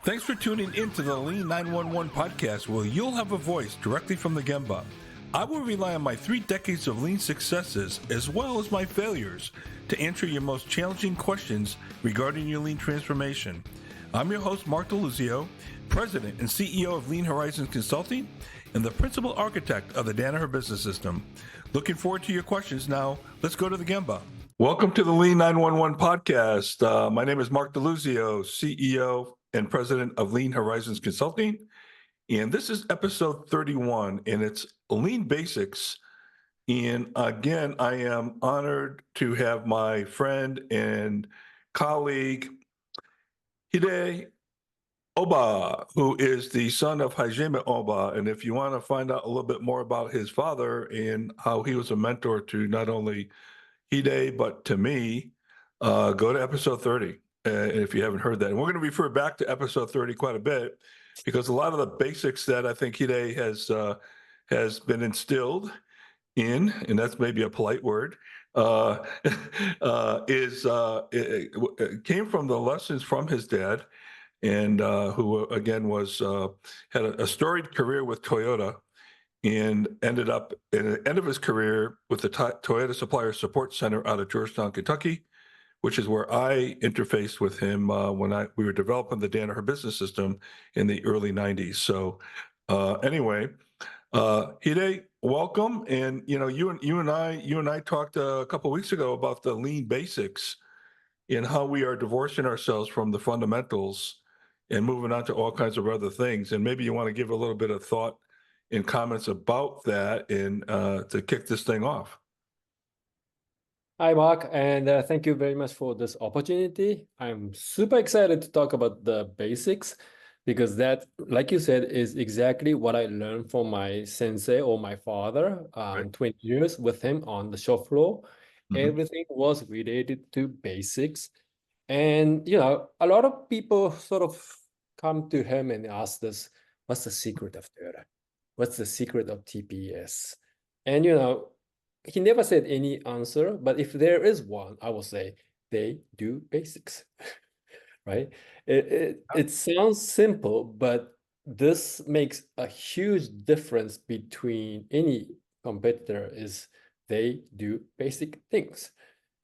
Thanks for tuning in to the Lean 911 podcast, where you'll have a voice directly from the Gemba. I will rely on my 3 decades of Lean successes as well as my failures to answer your most challenging questions regarding your Lean transformation. I'm your host, Mark DeLuzio, President and CEO of Lean Horizons Consulting and the Principal Architect of the Danaher Business System. Looking forward to your questions. Now, let's go to the Gemba. Welcome to the Lean 911 podcast. My name is Mark DeLuzio, CEO and President of Lean Horizons Consulting. And this is episode 31, and it's Lean Basics. And again, I am honored to have my friend and colleague, Hida Oba, who is the son of Hajime Oba. And if you want to find out a little bit more about his father and how he was a mentor to not only Hida, but to me, go to episode 30. If you haven't heard that. And we're going to refer back to episode 30 quite a bit, because a lot of the basics that I think Hida has been instilled in, and that's maybe a polite word, it came from the lessons from his dad, and who again had a storied career with Toyota, and ended up at the end of his career with the Toyota Supplier Support Center out of Georgetown, Kentucky, which is where I interfaced with him when we were developing the Danaher Business System in the early 90s. So anyway, Hida, welcome. And you and I talked a couple of weeks ago about the Lean Basics and how we are divorcing ourselves from the fundamentals and moving on to all kinds of other things. And maybe you want to give a little bit of thought and comments about that and to kick this thing off. Hi, Mark, and thank you very much for this opportunity. I'm super excited to talk about the basics, because that, like you said, is exactly what I learned from my sensei or my father, Right. 20 years with him on the shop floor. Mhm. Everything was related to basics. And, a lot of people sort of come to him and ask this, what's the secret of Toyota? What's the secret of TPS? And, he never said any answer, but if there is one, I will say they do basics, right? It sounds simple, but this makes a huge difference between any competitor. Is they do basic things,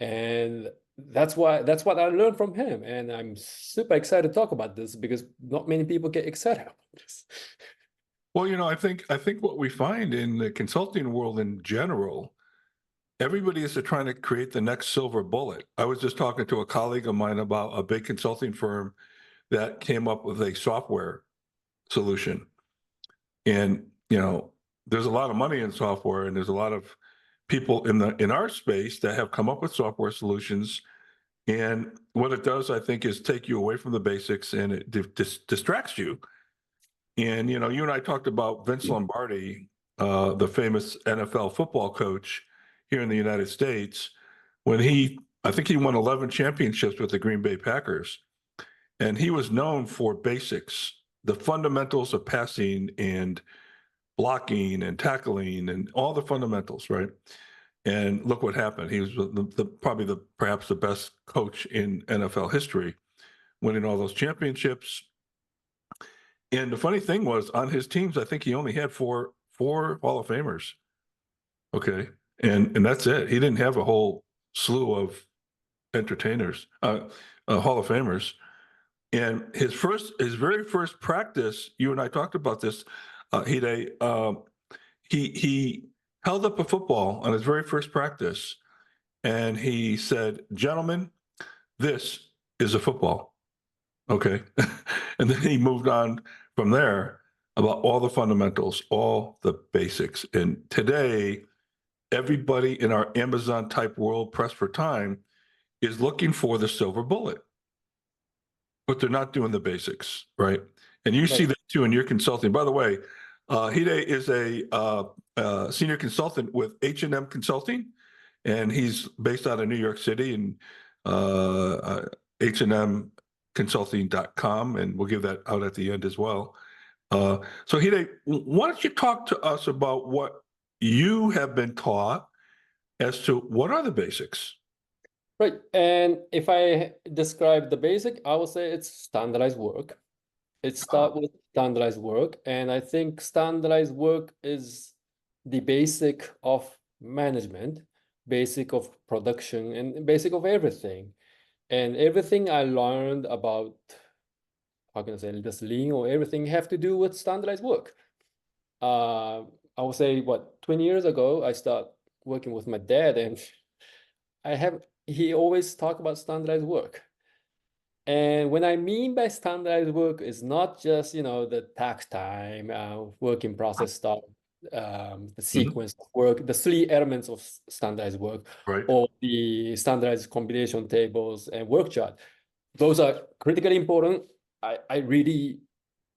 and that's what I learned from him, and I'm super excited to talk about this because not many people get excited about this. Well, I think what we find in the consulting world in general, everybody is trying to create the next silver bullet. I was just talking to a colleague of mine about a big consulting firm that came up with a software solution. And, there's a lot of money in software, and there's a lot of people in our space that have come up with software solutions. And what it does, I think, is take you away from the basics, and it distracts you. And, you and I talked about Vince Lombardi, the famous NFL football coach here in the United States, when I think he won 11 championships with the Green Bay Packers. And he was known for basics, the fundamentals of passing and blocking and tackling and all the fundamentals, right? And look what happened. He was perhaps the best coach in NFL history, winning all those championships. And the funny thing was, on his teams, I think he only had four Hall of Famers. Okay. And that's it. He didn't have a whole slew of entertainers, Hall of Famers. And his very first practice, you and I talked about this, Hida, he held up a football on his very first practice, and he said, "Gentlemen, this is a football." Okay. And then he moved on from there about all the fundamentals, all the basics. And today, everybody in our Amazon type world, pressed for time, is looking for the silver bullet, but they're not doing the basics, right? And you see that too in your consulting. By the way, Hida is a senior consultant with H&M Consulting, and he's based out of New York City, and HMconsulting.com, and we'll give that out at the end as well. So Hida, why don't you talk to us about what you have been taught as to what are the basics? Right. And if I describe the basic, I would say it's standardized work. It starts with standardized work, and I think standardized work is the basic of management, basic of production, and basic of everything. And everything I learned about, how can I say, this lean or everything have to do with standardized work. I would say, what, 20 years ago, I started working with my dad, and he always talk about standardized work. And when I mean by standardized work is not just, the tax time, work in process stuff, the Mhm. sequence of work, the three elements of standardized work, Right. or the standardized combination tables and work chart. Those are critically important. I really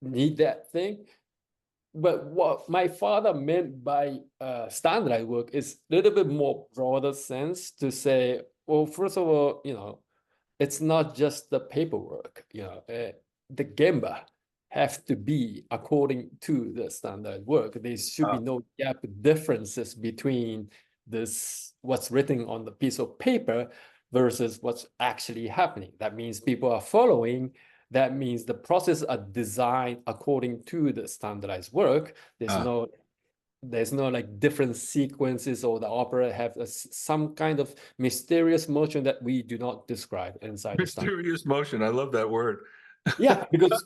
need that thing. But what my father meant by standardized work is a little bit more broader sense to say, well, first of all, it's not just the paperwork, the gemba have to be according to the standard work. There should be no gap differences between what's written on the piece of paper versus what's actually happening. That means people are following. That means the process are designed according to the standardized work. There's no like different sequences, or the opera have some kind of mysterious motion that we do not describe inside the standard. Mysterious motion. I love that word. Yeah, because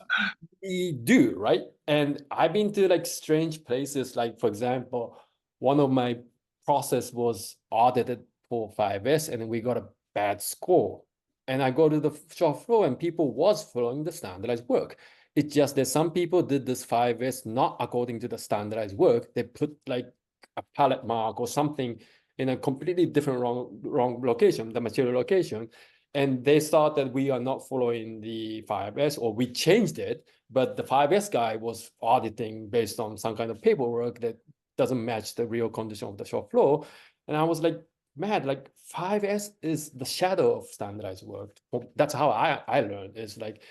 we do, right? And I've been to like strange places. Like, for example, one of my process was audited for 5S, and we got a bad score. And I go to the shop floor, and people was following the standardized work. It's just that some people did this 5S not according to the standardized work. They put like a palette mark or something in a completely different wrong location, the material location. And they thought that we are not following the 5S, or we changed it, but the 5S guy was auditing based on some kind of paperwork that doesn't match the real condition of the shop floor. And I was like, man, like 5S is the shadow of standardized work. That's how I learned. It's like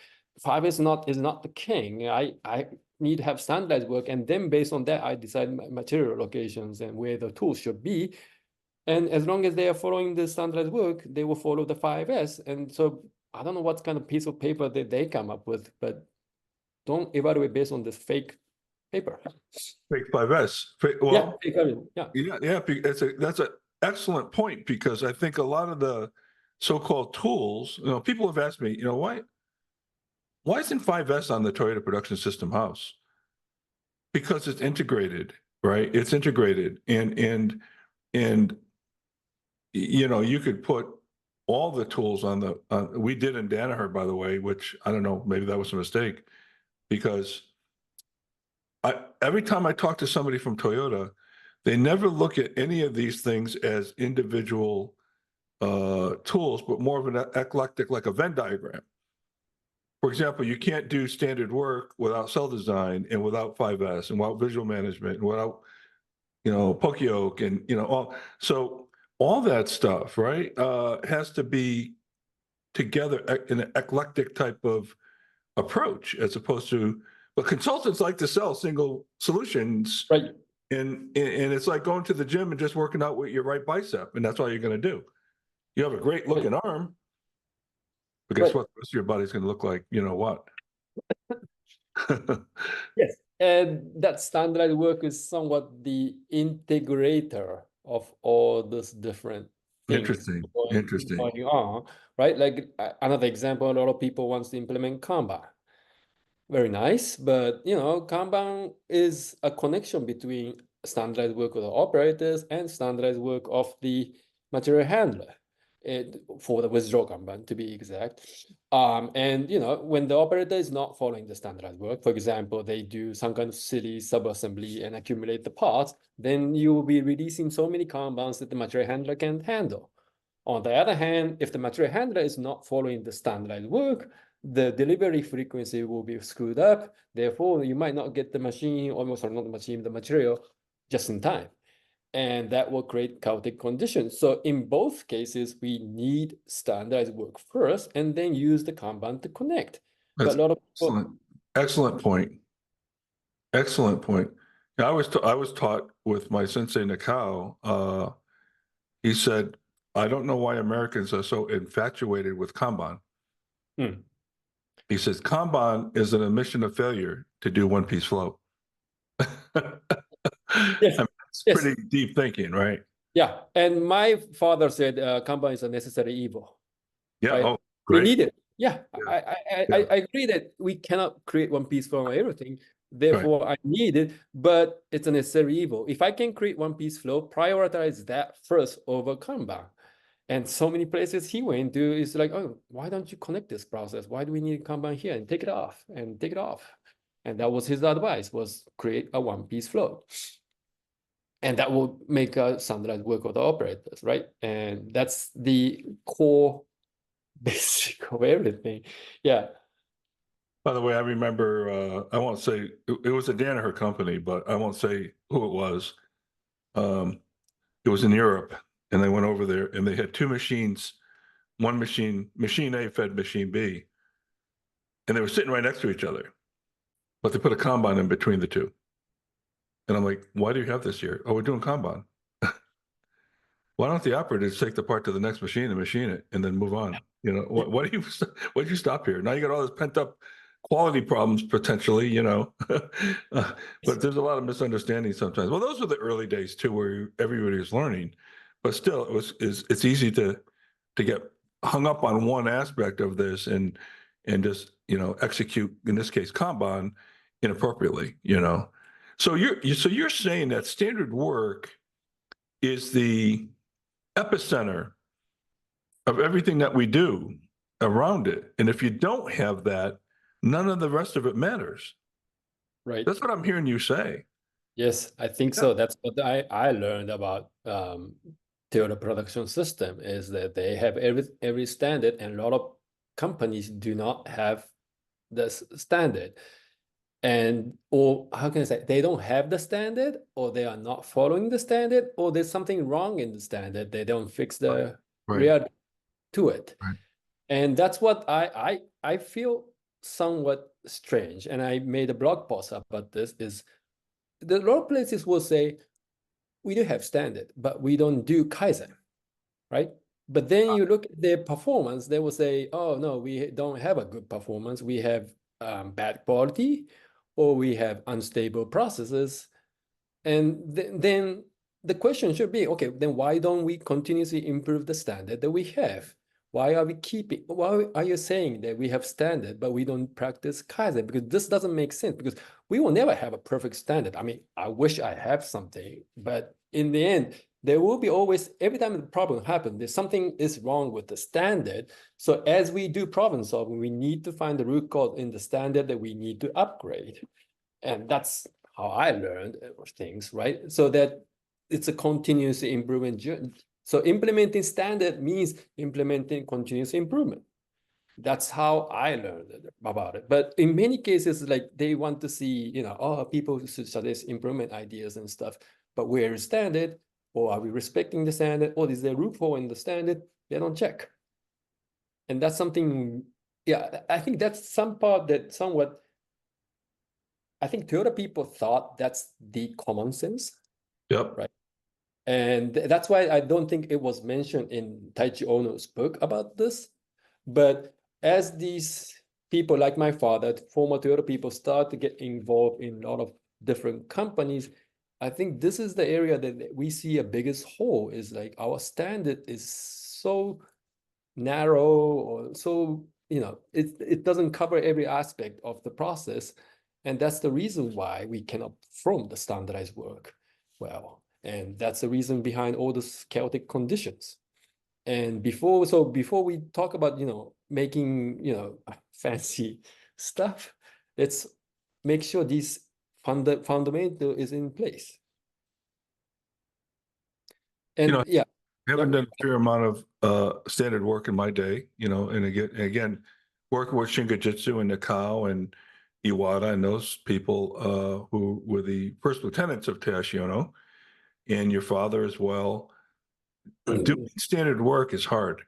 5S is not the king. I need to have standardized work, and then based on that, I decide material locations and where the tools should be. And as long as they are following the standardized work, they will follow the 5S. And so I don't know what kind of piece of paper that they come up with, but don't evaluate based on this fake paper. Fake 5S. Yeah, Well, fake evidence. Yeah. yeah. That's an excellent point, because I think a lot of the so-called tools, people have asked me, why isn't 5S on the Toyota Production System house? Because it's integrated, right? It's integrated, and you could put all the tools on the. We did in Danaher, by the way, which I don't know, maybe that was a mistake, because every time I talk to somebody from Toyota, they never look at any of these things as individual tools, but more of an eclectic, like a Venn diagram. For example, you can't do standard work without cell design and without 5S and without visual management and without, Pokeyoke and, all that stuff, right, has to be together in an eclectic type of approach, as opposed to, but consultants like to sell single solutions, Right. and it's like going to the gym and just working out with your right bicep, and that's all you're going to do. You have a great Right. looking arm, but guess Right. what? The rest of your body's going to look like, what? Yes. And that standardized work is somewhat the integrator of all those different things Interesting. going, Interesting. going on, right? Like another example, a lot of people wants to implement Kanban. Very nice, but Kanban is a connection between standardized work of the operators and standardized work of the material handler. For the withdrawal Kanban, to be exact. And when the operator is not following the standardized work, for example, they do some kind of silly sub-assembly and accumulate the parts, then you will be releasing so many Kanbans that the material handler can't handle. On the other hand, if the material handler is not following the standardized work, the delivery frequency will be screwed up. Therefore, you might not get the machine, almost, or not the machine, the material just in time. And that will create chaotic conditions. So in both cases, we need standardized work first, and then use the Kanban to connect. But That's a lot of people, excellent. Excellent point. Excellent point. Yeah, I was taught with my sensei Nakao. He said, "I don't know why Americans are so infatuated with Kanban." Hmm. He says Kanban is an admission of failure to do one-piece flow. I Yes, mean, it's yes, pretty deep thinking, right? yeah. And my father said Kanban is a necessary evil, Yeah. right? Oh, We great. need it. Yeah, Yeah. I Yeah. agree that we cannot create one piece from everything. Right. Therefore, I need it, but it's a necessary evil. If I can create one piece flow, prioritize that first over Kanban. And so many places he went to is like, oh, why don't you connect this process? Why do we need Kanban here? And take it off and take it off. And that was his advice, was create a one piece flow. And that will make a standardized work order operators, right? And that's the core basic of everything. Yeah. By the way, I remember, I won't say it was a Danaher company, but I won't say who it was. Um, it was in Europe, and they went over there and they had two machines. One machine, machine A fed machine B, and they were sitting right next to each other, but they put a Kanban in between the two. And I'm like, why do you have this here? Oh, we're doing Kanban. Why don't the operators take the part to the next machine and machine it and then move on? You know, what do you, why'd you stop here? Now you got all this pent up quality problems potentially, you know. But there's a lot of misunderstanding sometimes. Well, those were the early days too, where everybody was learning, but still, it's easy to get hung up on one aspect of this and just execute, in this case Kanban, inappropriately. So you're saying that standard work is the epicenter of everything that we do around it. And if you don't have that, none of the rest of it matters. Right. That's what I'm hearing you say. Yes, I think Yeah. so. That's what I learned about Toyota production system, is that they have every standard, and a lot of companies do not have this standard. And or how can I say, they don't have the standard, or they are not following the standard, or there's something wrong in the standard. They don't fix the Right. reality to it. Right. And that's what I feel somewhat strange. And I made a blog post about this, is the lot of places will say, we do have standard, but we don't do Kaizen, right? But then you look at their performance, they will say, oh, no, we don't have a good performance. We have bad quality, or we have unstable processes. And then the question should be, okay, then why don't we continuously improve the standard that we have? Why are you saying that we have standard, but we don't practice Kaizen? Because this doesn't make sense, because we will never have a perfect standard. I mean, I wish I have something, but in the end, there will be always, every time the problem happens, there's something is wrong with the standard. So as we do problem solving, we need to find the root cause in the standard that we need to upgrade. And that's how I learned things, right? So that it's a continuous improvement journey. So implementing standard means implementing continuous improvement. That's how I learned about it. But in many cases, like they want to see, oh, people should suggest improvement ideas and stuff. But where is standard? Or are we respecting the standard? Or is there a loophole in the standard? They don't check. And that's something, yeah, I think that's some part that somewhat, I think Toyota people thought that's the common sense, Yep. right? And that's why I don't think it was mentioned in Taichi Ono's book about this. But as these people, like my father, former Toyota people, start to get involved in a lot of different companies, I think this is the area that we see a biggest hole, is like our standard is so narrow, or so, it doesn't cover every aspect of the process. And that's the reason why we cannot perform the standardized work well. And that's the reason behind all these chaotic conditions. And before we talk about, making, fancy stuff, let's make sure this fundamental is in place. You know, And yeah, I yeah, haven't done a fair amount of standard work in my day, and again, working with Shingajitsu and Nakao and Iwata and those people who were the first lieutenants of Teashiono, and your father as well. Doing standard work is hard.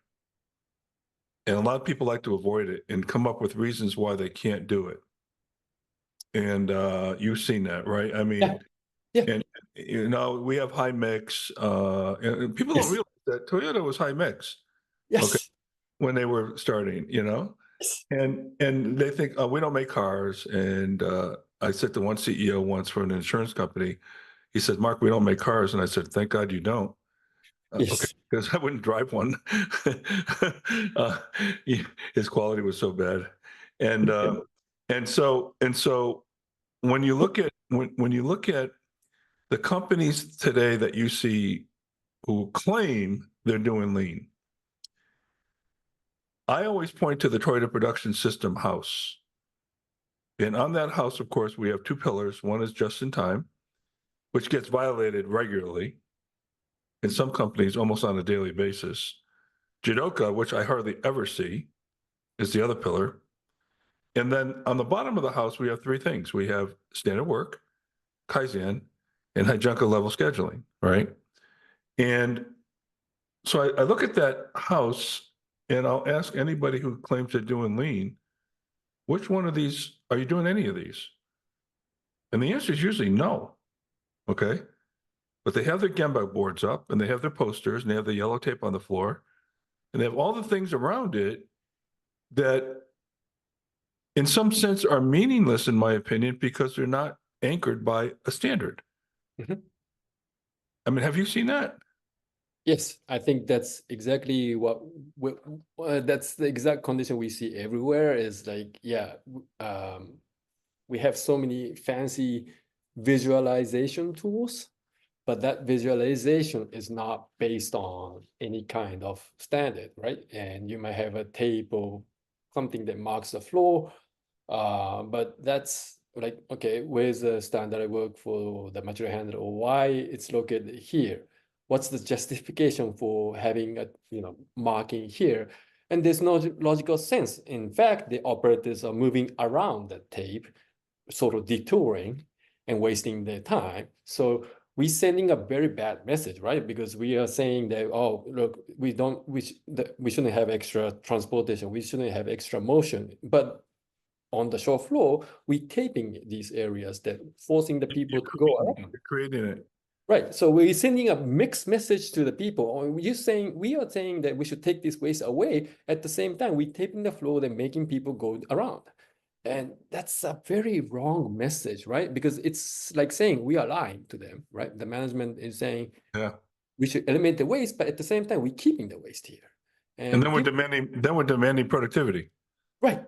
And a lot of people like to avoid it and come up with reasons why they can't do it. And you've seen that, right? I yeah, mean, yeah, and we have high mix. And people don't yes, realize that Toyota was high mix, okay, yes, when they were starting. and they think, oh, we don't make cars. And I said to one CEO once for an insurance company, he said, Mark, we don't make cars. And I said, thank God you don't. Okay, Yes. because I wouldn't drive one. uh, his quality was so bad, and so when you look at when you look at the companies today that you see who claim they're doing lean, I always point to the Toyota Production System house, and on that house, of course, we have two pillars. One is just in time, which gets violated regularly in some companies almost on a daily basis. Jidoka, which I hardly ever see, is the other pillar. And then on the bottom of the house, we have three things. We have standard work, Kaizen, and Hijunka level scheduling, right? And so I look at that house and I'll ask anybody who claims they're doing lean, which one of these, are you doing any of these? And the answer is usually no, okay? But they have their Gemba boards up and they have their posters and they have the yellow tape on the floor and they have all the things around it that in some sense are meaningless in my opinion because they're not anchored by a standard. Mhm. I mean, have you seen that? Yes, I think that's exactly what that's the exact condition we see everywhere is like, yeah, we have so many fancy visualization tools, but that visualization is not based on any kind of standard, right? And you might have a tape or something that marks the floor, but that's like, okay, where's the standard work for the material handler or why it's located here? What's the justification for having a marking here? And there's no logical sense. In fact, the operators are moving around the tape, sort of detouring and wasting their time. So we're sending a very bad message, right? Because we are saying that, oh, look, we shouldn't have extra transportation, we shouldn't have extra motion. But on the show floor, we taping these areas that forcing the people to go around. You're creating it. Right. So we're sending a mixed message to the people. Or we are saying that we should take this waste away. At the same time, we're taping the floor and making people go around. And that's a very wrong message, right? Because it's like saying we are lying to them, right? The management is saying Yeah. we should eliminate the waste, but at the same time, we're keeping the waste here. And And people, then we're demanding productivity. right.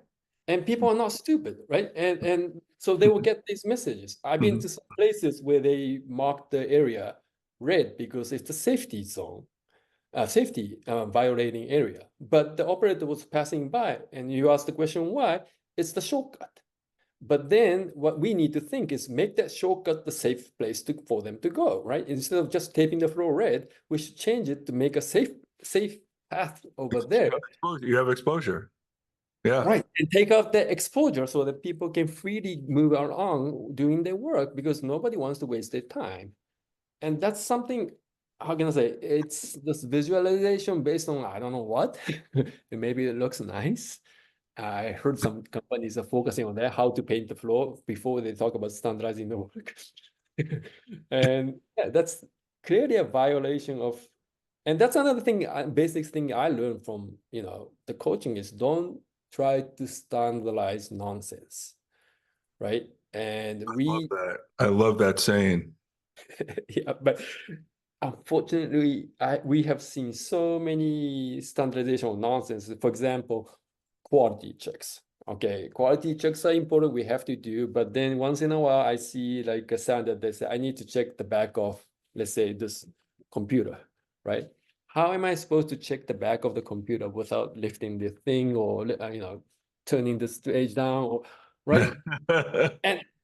And people are not stupid, right? And so they will get these messages. I've been to some places where they mark the area red because it's the safety zone, safety violating area. But the operator was passing by, and you ask the question why? It's the shortcut. But then what we need to think is make that shortcut the safe place for them to go, right? Instead of just taping the floor red, we should change it to make a safe path over there. You have exposure. Yeah. Right. And take off the exposure so that people can freely move around doing their work because nobody wants to waste their time. And that's something, how can I say, it's this visualization based on I don't know what. Maybe it looks nice. I heard some companies are focusing on that, how to paint the floor before they talk about standardizing the work. And yeah, that's clearly a violation of, and that's another thing, basic thing I learned from, the coaching is don't try to standardize nonsense, right? And I love that saying. yeah, but unfortunately, we have seen so many standardization of nonsense. For example, quality checks. Okay, quality checks are important. We have to do, but then once in a while, I see like a standard that says I need to check the back of, let's say, this computer, right? How am I supposed to check the back of the computer without lifting the thing or turning the stage down, right?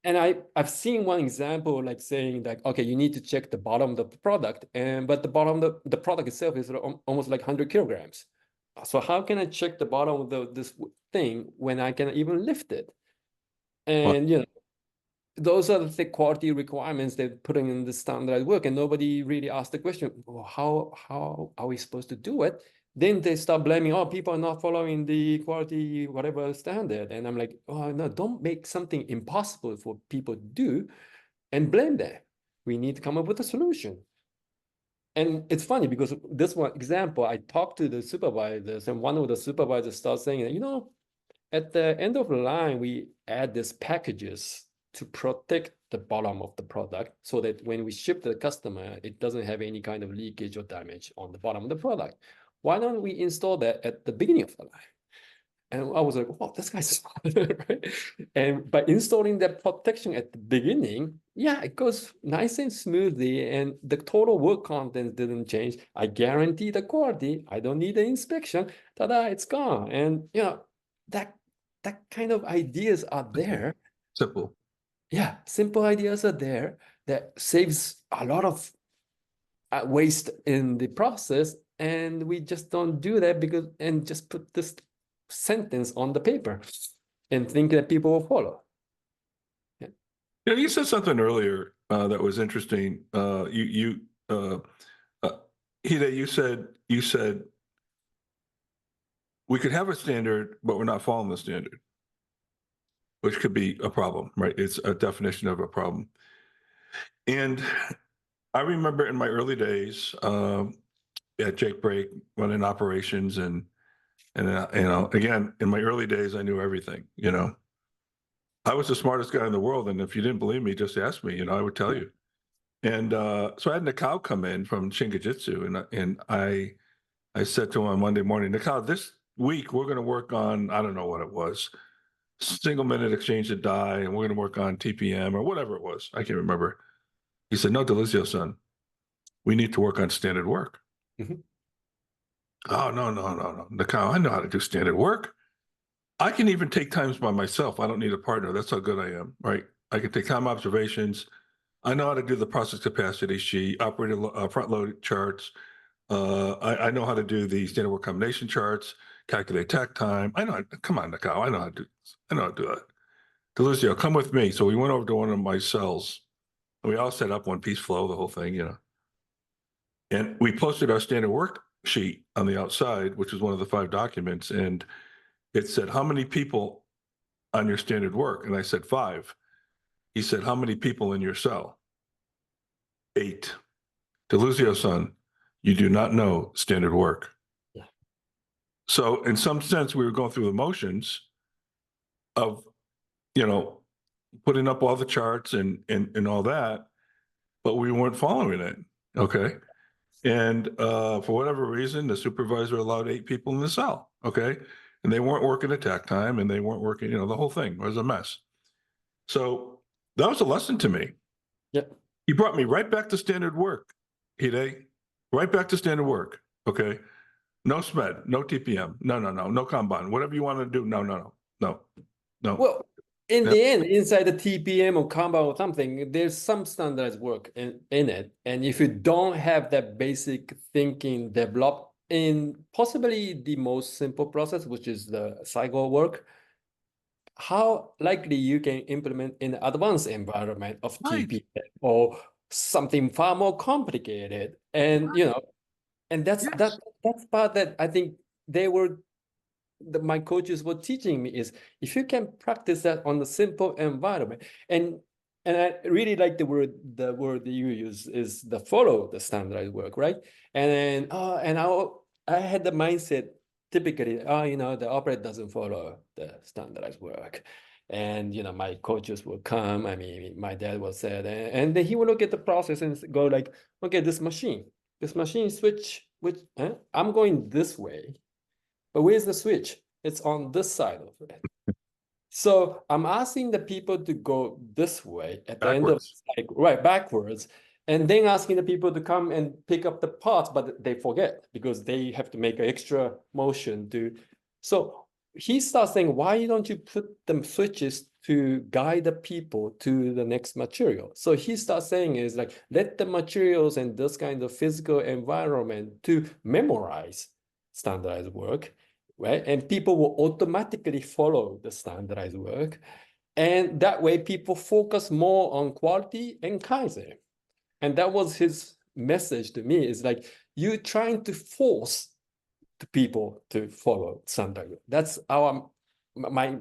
And I've seen one example like saying like, okay, you need to check the bottom of the product, but the bottom of the product itself is almost like 100 kilograms. So how can I check the bottom of this thing when I can even lift it? Well, And those are the quality requirements they're putting in the standardized work, and nobody really asked the question, well, how are we supposed to do it? Then they start blaming, oh, people are not following the quality whatever standard. And I'm like, oh no, don't make something impossible for people to do and blame them. We need to come up with a solution. And it's funny because this one example, I talked to the supervisors, and one of the supervisors starts saying, at the end of the line, we add these packages to protect the bottom of the product so that when we ship to the customer, it doesn't have any kind of leakage or damage on the bottom of the product. Why don't we install that at the beginning of the line? And I was like, wow, this guy's smart, right? And by installing that protection at the beginning, yeah, it goes nice and smoothly, and the total work content didn't change. I guarantee the quality. I don't need the inspection. Ta-da, it's gone. And that kind of ideas are there. Simple. Yeah, simple ideas are there that saves a lot of waste in the process, and we just don't do that and just put this sentence on the paper and think that people will follow. Yeah. You said something earlier that was interesting. Hida, you said we could have a standard, but we're not following the standard, which could be a problem, right? It's a definition of a problem. And I remember in my early days at Jake Break running operations, and again, in my early days, I knew everything. I was the smartest guy in the world, and if you didn't believe me, just ask me. I would tell you. And so I had Nakao come in from Shingijutsu, and I said to him on Monday morning, Nakao, this week we're going to work on, I don't know what it was, single minute exchange of die, and we're going to work on TPM or whatever it was. I can't remember. He said, no, Delizio-san, we need to work on standard work. Mhm. Oh, no. Nakao, I know how to do standard work. I can even take times by myself. I don't need a partner. That's how good I am, right? I can take time observations. I know how to do the process capacity sheet, operating front load charts. I know how to do the standard work combination charts, calculate takt time. Come on, Nakao, I know how to do this. I know how to do that. Deluzio, come with me. So we went over to one of my cells, and we all set up one piece flow, the whole thing, And we posted our standard work sheet on the outside, which was one of the 5 documents, and it said, how many people on your standard work? And I said, 5. He said, how many people in your cell? 8. Deluzio-san, you do not know standard work. Yeah. So in some sense, we were going through the motions of, putting up all the charts and all that, but we weren't following it. Okay. And for whatever reason, the supervisor allowed 8 people in the cell. Okay. And they weren't working attack time, and they weren't working, the whole thing was a mess. So that was a lesson to me. Yep. He brought me right back to standard work, Hide, right back to standard work. Okay. No SMED, no TPM, no Kanban, whatever you want to do. No. Well, in Yeah. the end, inside the TPM or Kanban or something, there's some standardized work in it. And if you don't have that basic thinking developed in possibly the most simple process, which is the cycle work, how likely you can implement in the advanced environment of Right. TPM or something far more complicated? And and that's Yes. that's part that I think my coaches were teaching me is if you can practice that on the simple environment, and I really like the word that you use is the follow the standardized work, right? And then I had the mindset typically, the operator doesn't follow the standardized work. And my coaches will come. I mean, my dad was said, and then he will look at the process and go like, okay, this machine switch, which I'm going this way. But where's the switch? It's on this side of it. So I'm asking the people to go this way at the end of the cycle, right, backwards, and then asking the people to come and pick up the parts, but they forget because they have to make an extra motion to. So he starts saying, why don't you put the switches to guide the people to the next material? So he starts saying is like, let the materials and this kind of physical environment to memorize standardized work, right? And people will automatically follow the standardized work. And that way people focus more on quality and Kaizen. And that was his message to me is like, you trying to force the people to follow standardized work. That's my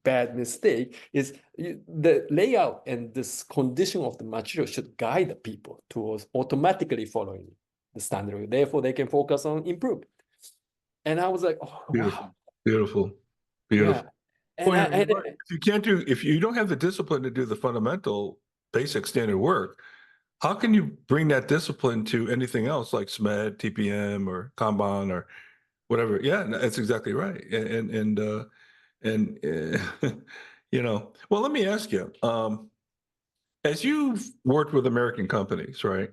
bad mistake is the layout and this condition of the material should guide the people towards automatically following the standard work. Therefore, they can focus on improvement. And I was like, oh, Beautiful. wow. Beautiful. Yeah. And Well, I, you're and right. If you don't have the discipline to do the fundamental basic standard work, how can you bring that discipline to anything else like SMED, TPM, or Kanban, or whatever? Yeah, that's exactly right. And well, let me ask you, as you've worked with American companies, right?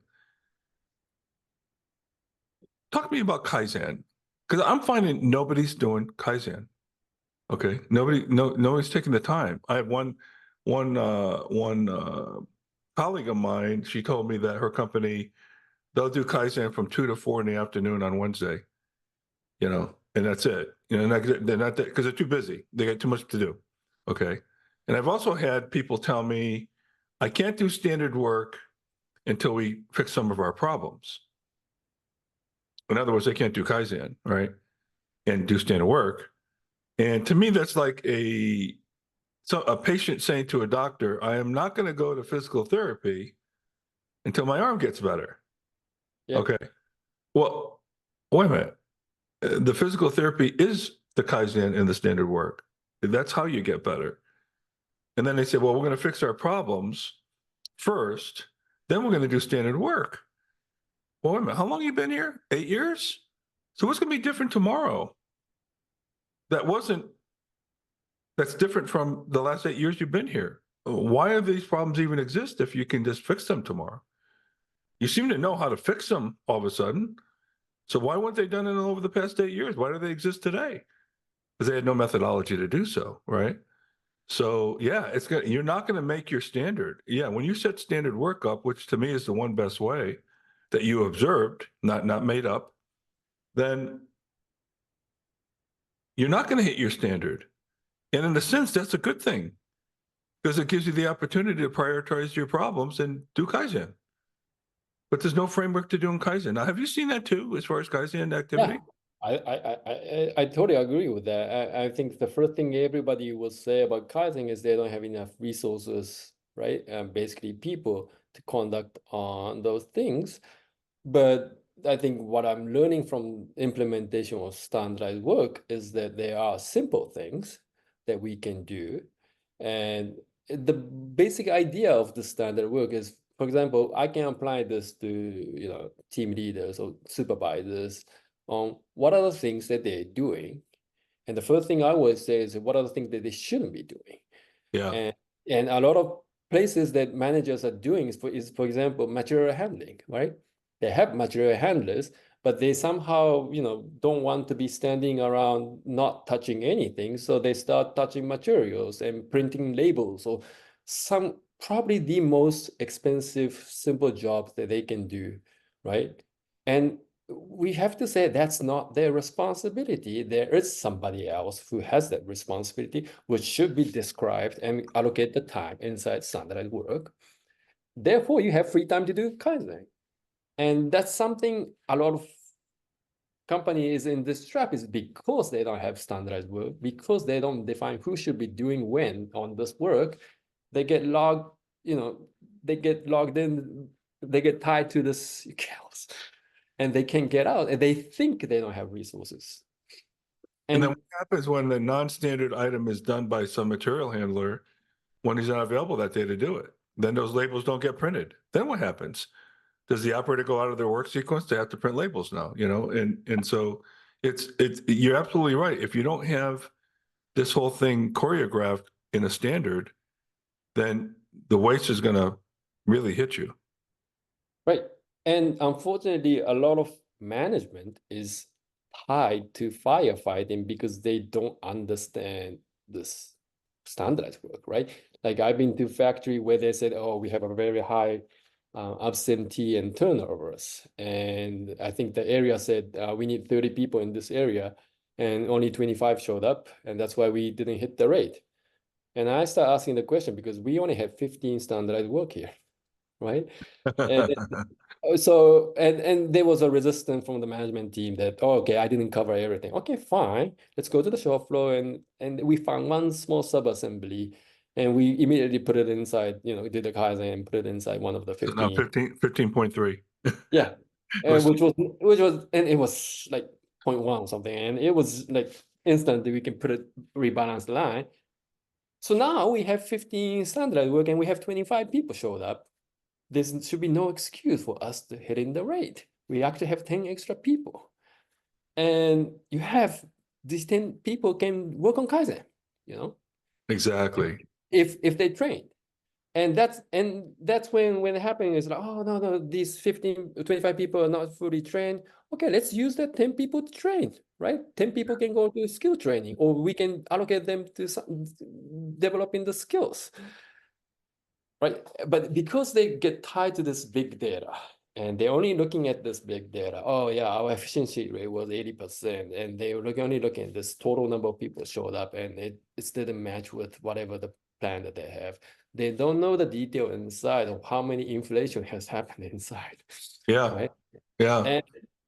Talk to me about Kaizen, because I'm finding nobody's doing Kaizen. Okay, nobody's taking the time. I have one colleague of mine. She told me that her company, they'll do Kaizen from 2 to 4 in the afternoon on Wednesday. And that's it. They're not that because they're too busy. They got too much to do. Okay, and I've also had people tell me I can't do standard work until we fix some of our problems. In other words, they can't do Kaizen, right? And do standard work. And to me, that's like a patient saying to a doctor, I am not going to go to physical therapy until my arm gets better. yeah, Okay. Well, wait a minute. The physical therapy is the Kaizen and the standard work. That's how you get better. And then they say, well, we're going to fix our problems first, then we're going to do standard work. Well, wait a minute. How long have you been here? 8 years? So what's going to be different tomorrow? That wasn't, that's different from the last 8 years you've been here. Why do these problems even exist if you can just fix them tomorrow? You seem to know how to fix them all of a sudden. So why weren't they done it over the past 8 years? Why do they exist today? Because they had no methodology to do so, right? So yeah, you're not going to make your standard. Yeah, when you set standard work up, which to me is the one best way that you observed, not made up, then you're not going to hit your standard. And in a sense, that's a good thing because it gives you the opportunity to prioritize your problems and do Kaizen. But there's no framework to doing Kaizen. Now, have you seen that too, as far as Kaizen yeah. activity? I totally agree with that. I think the first thing everybody will say about Kaizen is they don't have enough resources, right? Basically, people to conduct on those things. But I think what I'm learning from implementation of standardized work is that there are simple things that we can do. And the basic idea of the standard work is, for example, I can apply this to, team leaders or supervisors on what are the things that they're doing. And the first thing I would say is what are the things that they shouldn't be doing. Yeah. And a lot of places that managers are doing for example, material handling, right? They have material handlers, but they somehow, don't want to be standing around not touching anything. So they start touching materials and printing labels or some probably the most expensive, simple jobs that they can do, right? And we have to say that's not their responsibility. There is somebody else who has that responsibility, which should be described and allocate the time inside standardized work. Therefore, you have free time to do Kaizen. And that's something a lot of companies in this trap is because they don't have standardized work, because they don't define who should be doing when on this work, they get logged, they get logged in, they get tied to this chaos and they can't get out and they think they don't have resources. And then And what happens when the non-standard item is done by some material handler when he's not available that day to do it? Then those labels don't get printed. Then what happens? Does the operator go out of their work sequence? They have to print labels now, and so it's you're absolutely right. If you don't have this whole thing choreographed in a standard, then the waste is going to really hit you. right. And unfortunately, a lot of management is tied to firefighting because they don't understand this standardized work, right? Like I've been to factory where they said, oh, we have a very high absentee and turnovers. And I think the area said, we need 30 people in this area and only 25 showed up. And that's why we didn't hit the rate. And I start asking the question because we only have 15 standardized work here, right? And so and there was a resistance from the management team that, oh, okay, I didn't cover everything. Okay, fine. Let's go to the shop floor and we found one small sub-assembly and we immediately put it inside, did the Kaizen and put it inside one of the No, 15. 15.3. Yeah. And Was which was and it was like 0.1 or something. And it was like instantly we can put it rebalance the line. So now we have 15 standardized work and we have 25 people showed up. There should be no excuse for us to hit in the rate. We actually have 10 extra people. And you have these 10 people can work on Kaizen, you know, Exactly. if they train. And that's when it happens is like, oh no, these 15, 25 people are not fully trained. Okay, let's use that 10 people to train, right? 10 people can go to skill training, or we can allocate them to developing the skills. Right, but because they get tied to this big data and they're only looking at this big data, oh yeah, our efficiency rate was 80%, and they were only looking at this total number of people showed up, and it didn't match with whatever the plan that they have. They don't know the detail inside of how many inflation has happened inside, Yeah. right? Yeah.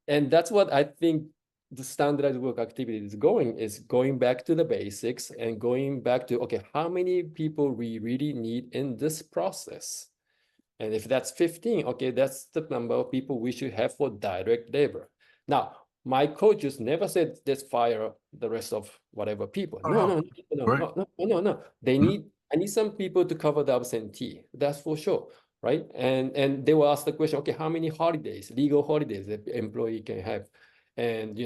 And that's what I think the standardized work activity is going back to the basics and going back to, okay, how many people we really need in this process? And if that's 15, okay, that's the number of people we should have for direct labor. Now, my coaches never said let's fire the rest of whatever people. Oh, No, no. no, no, Right. no, no, no, no. I need some people to cover the absentee. That's for sure. Right. And they will ask the question, okay, how many holidays, legal holidays the employee can have? And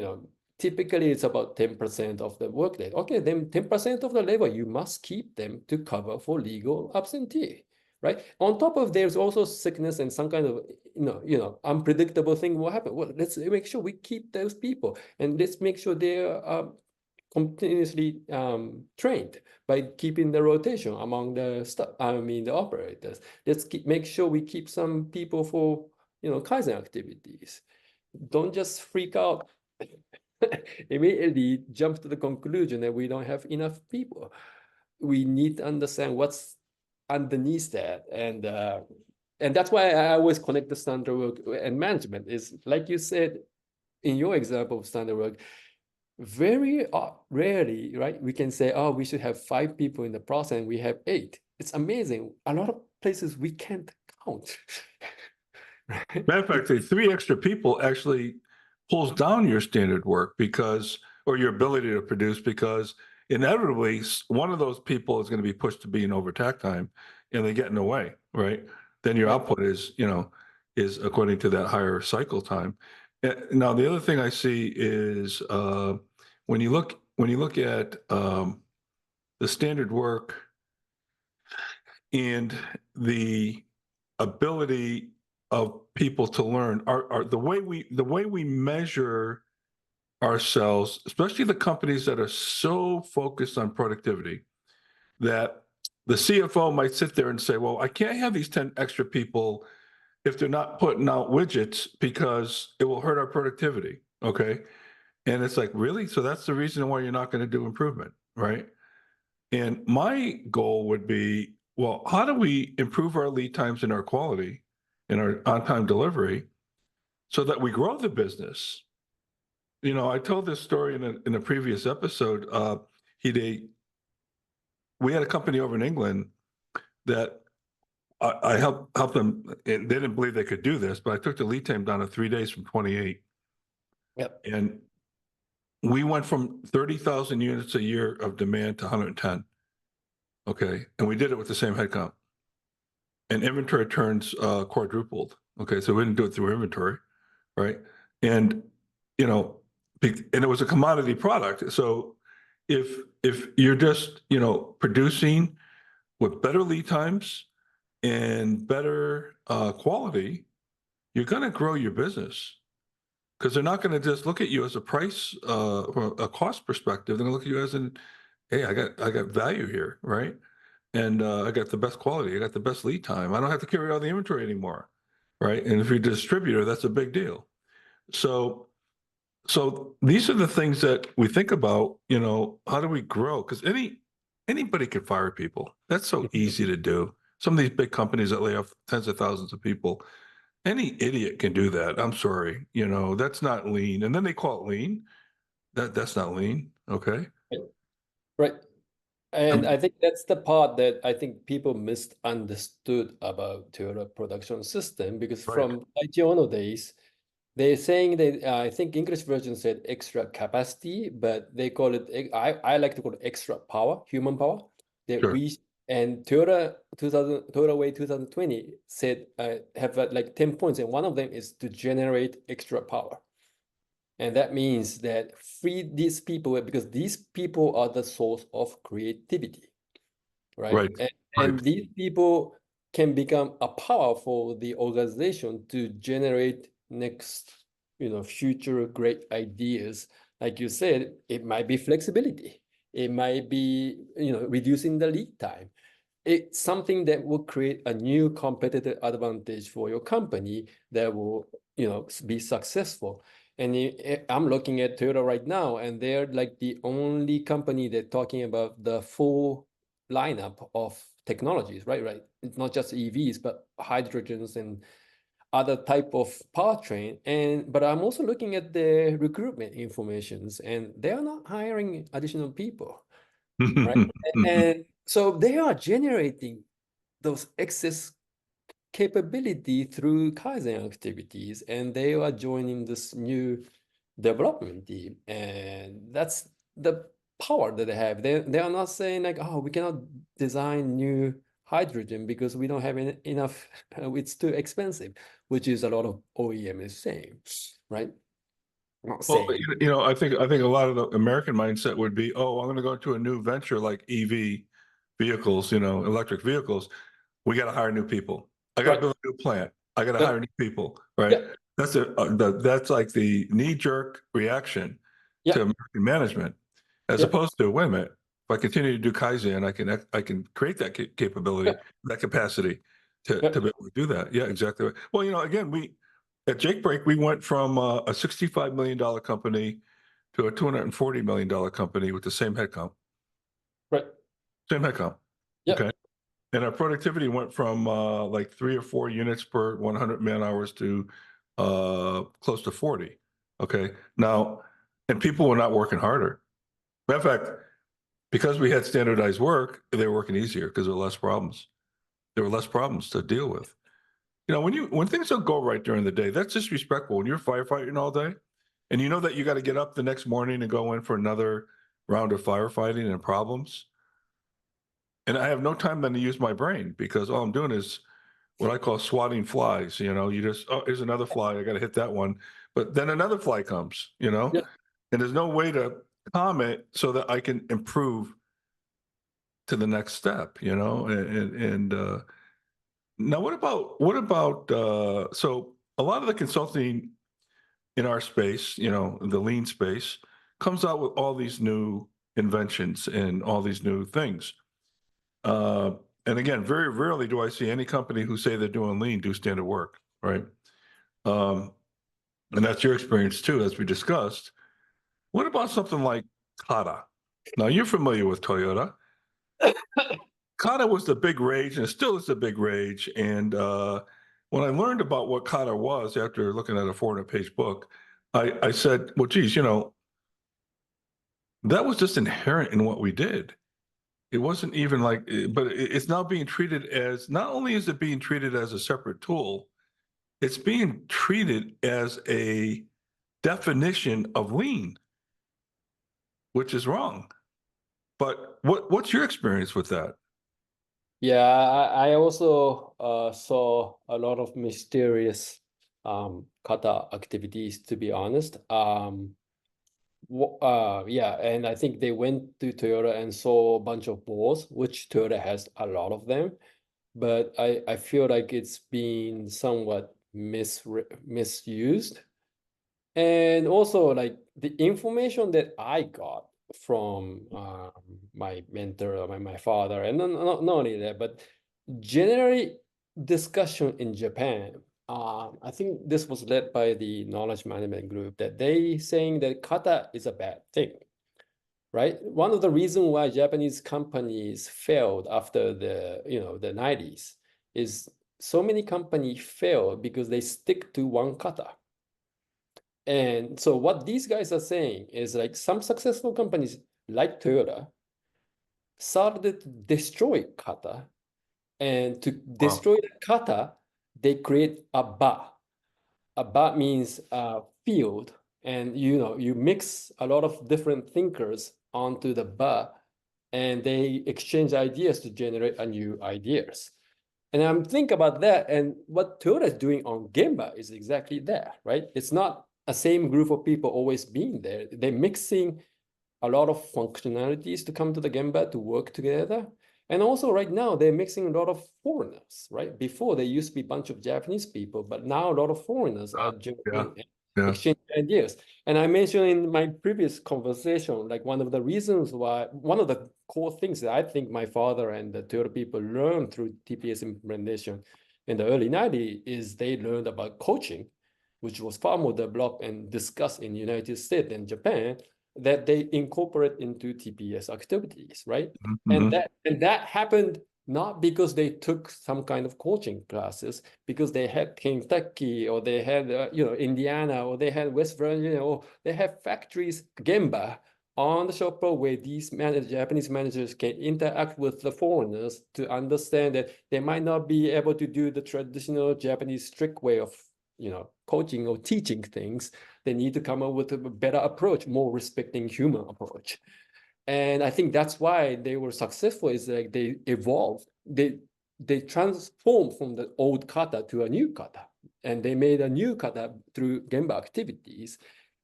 typically it's about 10% of the workday. Okay, then 10% of the labor, you must keep them to cover for legal absentee. Right. On top of there's also sickness and some kind of unpredictable thing will happen. Well, let's make sure we keep those people, and let's make sure they're continuously trained by keeping the rotation among the the operators. Let's make sure we keep some people for Kaizen activities. Don't just freak out. Immediately jump to the conclusion that we don't have enough people. We need to understand what's underneath that, and that's why I always connect the standard work and management. Is like you said in your example of standard work, very rarely, right, we can say, oh, we should have 5 people in the process and we have 8. It's amazing. A lot of places we can't count. Right? Matter of fact, the 3 extra people actually pulls down your standard work or your ability to produce, because inevitably one of those people is going to be pushed to be in overtime time, and they get in the way, right? Then your Right. output is according to that higher cycle time. Now, the other thing I see is when you look at the standard work and the ability of people to learn, are the way we measure ourselves, especially the companies that are so focused on productivity, that the CFO might sit there and say, well, I can't have these 10 extra people if they're not putting out widgets because it will hurt our productivity. Okay. And it's like, really? So that's the reason why you're not going to do improvement, right? And my goal would be, well, how do we improve our lead times and our quality and our on-time delivery so that we grow the business? I told this story in a previous episode. We had a company over in England that I helped them, and they didn't believe they could do this, but I took the lead time down to 3 days from 28. Yep. And we went from 30,000 units a year of demand to 110. Okay. And we did it with the same headcount. And inventory turns quadrupled. Okay. So we didn't do it through inventory. Right. And, and it was a commodity product. So if you're just, producing with better lead times and better quality, you're going to grow your business, because they're not going to just look at you as a price or a cost perspective. They're going to look at you as hey, I got value here, right? And I got the best quality. I got the best lead time. I don't have to carry all the inventory anymore, right? And if you're a distributor, that's a big deal. So these are the things that we think about. How do we grow? Because anybody can fire people. That's so easy to do. Some of these big companies that lay off tens of thousands of people, any idiot can do that. I'm sorry. That's not lean. And then they call it lean. That's not lean. Okay. Right. And Um, I think that's the part that I think people misunderstood about Toyota production system, because right. from Daiichi Ono days, they're saying that I think English version said extra capacity, but they call it, I like to call it extra power, human power. that Sure. we and Toyota Way 2020 said have like 10 points, and one of them is to generate extra power. And that means that free these people, because these people are the source of creativity, right? Right. And Right. these people can become a power for the organization to generate next, future great ideas. Like you said, it might be flexibility. It might be, reducing the lead time. It's something that will create a new competitive advantage for your company that will, be successful. And I'm looking at Toyota right now, and they're like the only company that's talking about the full lineup of technologies, right? Right. It's not just EVs, but hydrogens and other type of powertrain. But I'm also looking at the recruitment informations, and they are not hiring additional people, right? And so they are generating those excess capability through Kaizen activities, and they are joining this new development team. And that's the power that they have. They are not saying like, oh, we cannot design new hydrogen because we don't have enough, it's too expensive, which is a lot of OEM is saying, right? Not Well, saying. I think a lot of the American mindset would be, oh, I'm going to go to a new venture like EV vehicles, electric vehicles. We got to hire new people. I got to Right. build a new plant. I got to Yeah. hire new people, right? Yeah. That's like the knee-jerk reaction Yeah. to American management, as Yeah. opposed to, wait a minute, if I continue to do Kaizen, I can create that Yeah. capability, that capacity Yeah. to be able to do that. Yeah, exactly. Right. Well, again, we at Jake Break, we went from a $65 million company to a $240 million company with the same headcount. Right. Same headcount. Yeah. Okay. And our productivity went from like 3 or 4 units per 100 man hours to close to 40. Okay. Now, and people were not working harder. Matter of fact, because we had standardized work, they were working easier because there were less problems. There were less problems to deal with. When things don't go right during the day, that's disrespectful. When you're firefighting all day, and you know that you got to get up the next morning and go in for another round of firefighting and problems, and I have no time then to use my brain because all I'm doing is what I call swatting flies. You just, oh, here's another fly. I got to hit that one. But then another fly comes, Yeah. and there's no way to comment so that I can improve to the next step, and now so a lot of the consulting in our space, the lean space, comes out with all these new inventions and all these new things. Uh, and again, very rarely do I see any company who say they're doing lean do standard work, right? Um, and that's your experience too, as we discussed. What about something like Kata? Now you're familiar with Toyota. Kata was the big rage, and it still is the big rage. And when I learned about what Kata was after looking at a 400-page book, I said, well, geez, that was just inherent in what we did. It wasn't even like, but it's now being treated as, not only is it being treated as a separate tool, it's being treated as a definition of lean, which is wrong. But what's your experience with that? Yeah, I also saw a lot of mysterious kata activities, to be honest. Yeah, and I think they went to Toyota and saw a bunch of balls, which Toyota has a lot of them. But I feel like it's been somewhat misused. And also, like the information that I got from my mentor, or my father, and not only that, but generally discussion in Japan. I think this was led by the knowledge management group that they saying that kata is a bad thing, right? One of the reasons why Japanese companies failed after the 90s is so many companies failed because they stick to one kata. And so what these guys are saying is like some successful companies like Toyota started to destroy kata, and to Wow. destroy the kata, they create a ba. A ba means field, and you mix a lot of different thinkers onto the ba, and they exchange ideas to generate a new ideas. And I'm thinking about that, and what Toyota is doing on Gemba is exactly that, right? It's not a same group of people always being there. They're mixing a lot of functionalities to come to the Gemba to work together. And also right now, they're mixing a lot of foreigners, right? Before, there used to be a bunch of Japanese people, but now a lot of foreigners are Yeah. joining and Yeah. exchanging ideas. And I mentioned in my previous conversation, like one of the reasons why, one of the core things that I think my father and the Toyota people learned through TPS implementation in the early 90s is they learned about coaching, which was far more developed and discussed in the United States and Japan, that they incorporate into TPS activities, right? Mhm. And that happened not because they took some kind of coaching classes, because they had Kentucky or they had Indiana or they had West Virginia or they have factories Gemba on the shop floor where these Japanese managers can interact with the foreigners to understand that they might not be able to do the traditional Japanese strict way of coaching or teaching things. They need to come up with a better approach, more respecting human approach. And I think that's why they were successful, is like they evolved. They transformed from the old kata to a new kata. And they made a new kata through Gemba activities.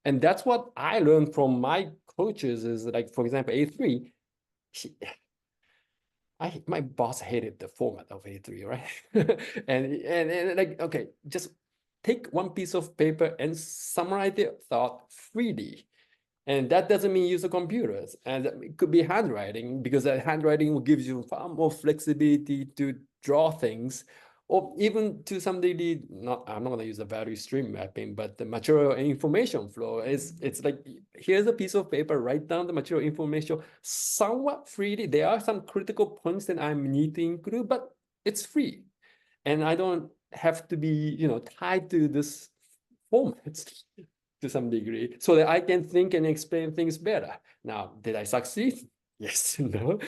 And that's what I learned from my coaches is like, for example, A3, my boss hated the format of A3, right? and like, okay, just take one piece of paper and summarize the thought freely. And that doesn't mean use the computers. And it could be handwriting, because that handwriting will give you far more flexibility to draw things, or even to some degree, I'm not going to use the value stream mapping, but the material and information flow it's like, here's a piece of paper, write down the material information somewhat freely. There are some critical points that I need to include, but it's free. And I don't have to be, tied to this format to some degree, so that I can think and explain things better. Now, did I succeed? Yes, no.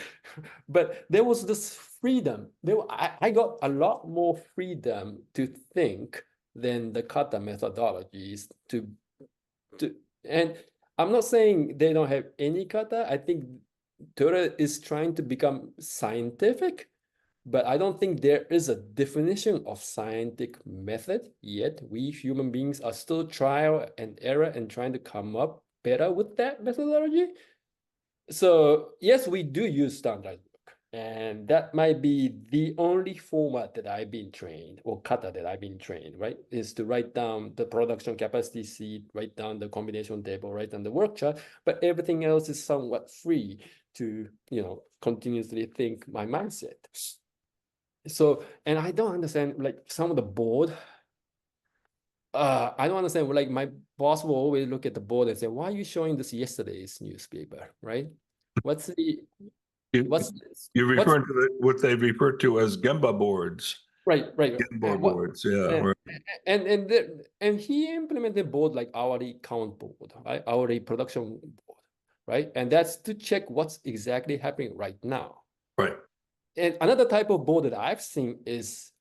But there was this freedom. I got a lot more freedom to think than the kata methodologies to and I'm not saying they don't have any kata. I think Toyota is trying to become scientific, but I don't think there is a definition of scientific method yet. We human beings are still trial and error and trying to come up better with that methodology. So yes, we do use standard work, and that might be the only format that I've been trained, or kata that I've been trained, right? Is to write down the production capacity sheet, write down the combination table, write down the work chart, but everything else is somewhat free to, continuously think my mindset. So, and I don't understand, like some of the board. I don't understand. Like my boss will always look at the board and say, "Why are you showing this yesterday's newspaper?" Right? What's the You, what's you're what's referring to what they refer to as Gemba boards. right? Gemba What boards, yeah. and Right. and he implemented board like hourly count board, right? Hourly production board, right? And that's to check what's exactly happening right now. Right. And another type of board that I've seen is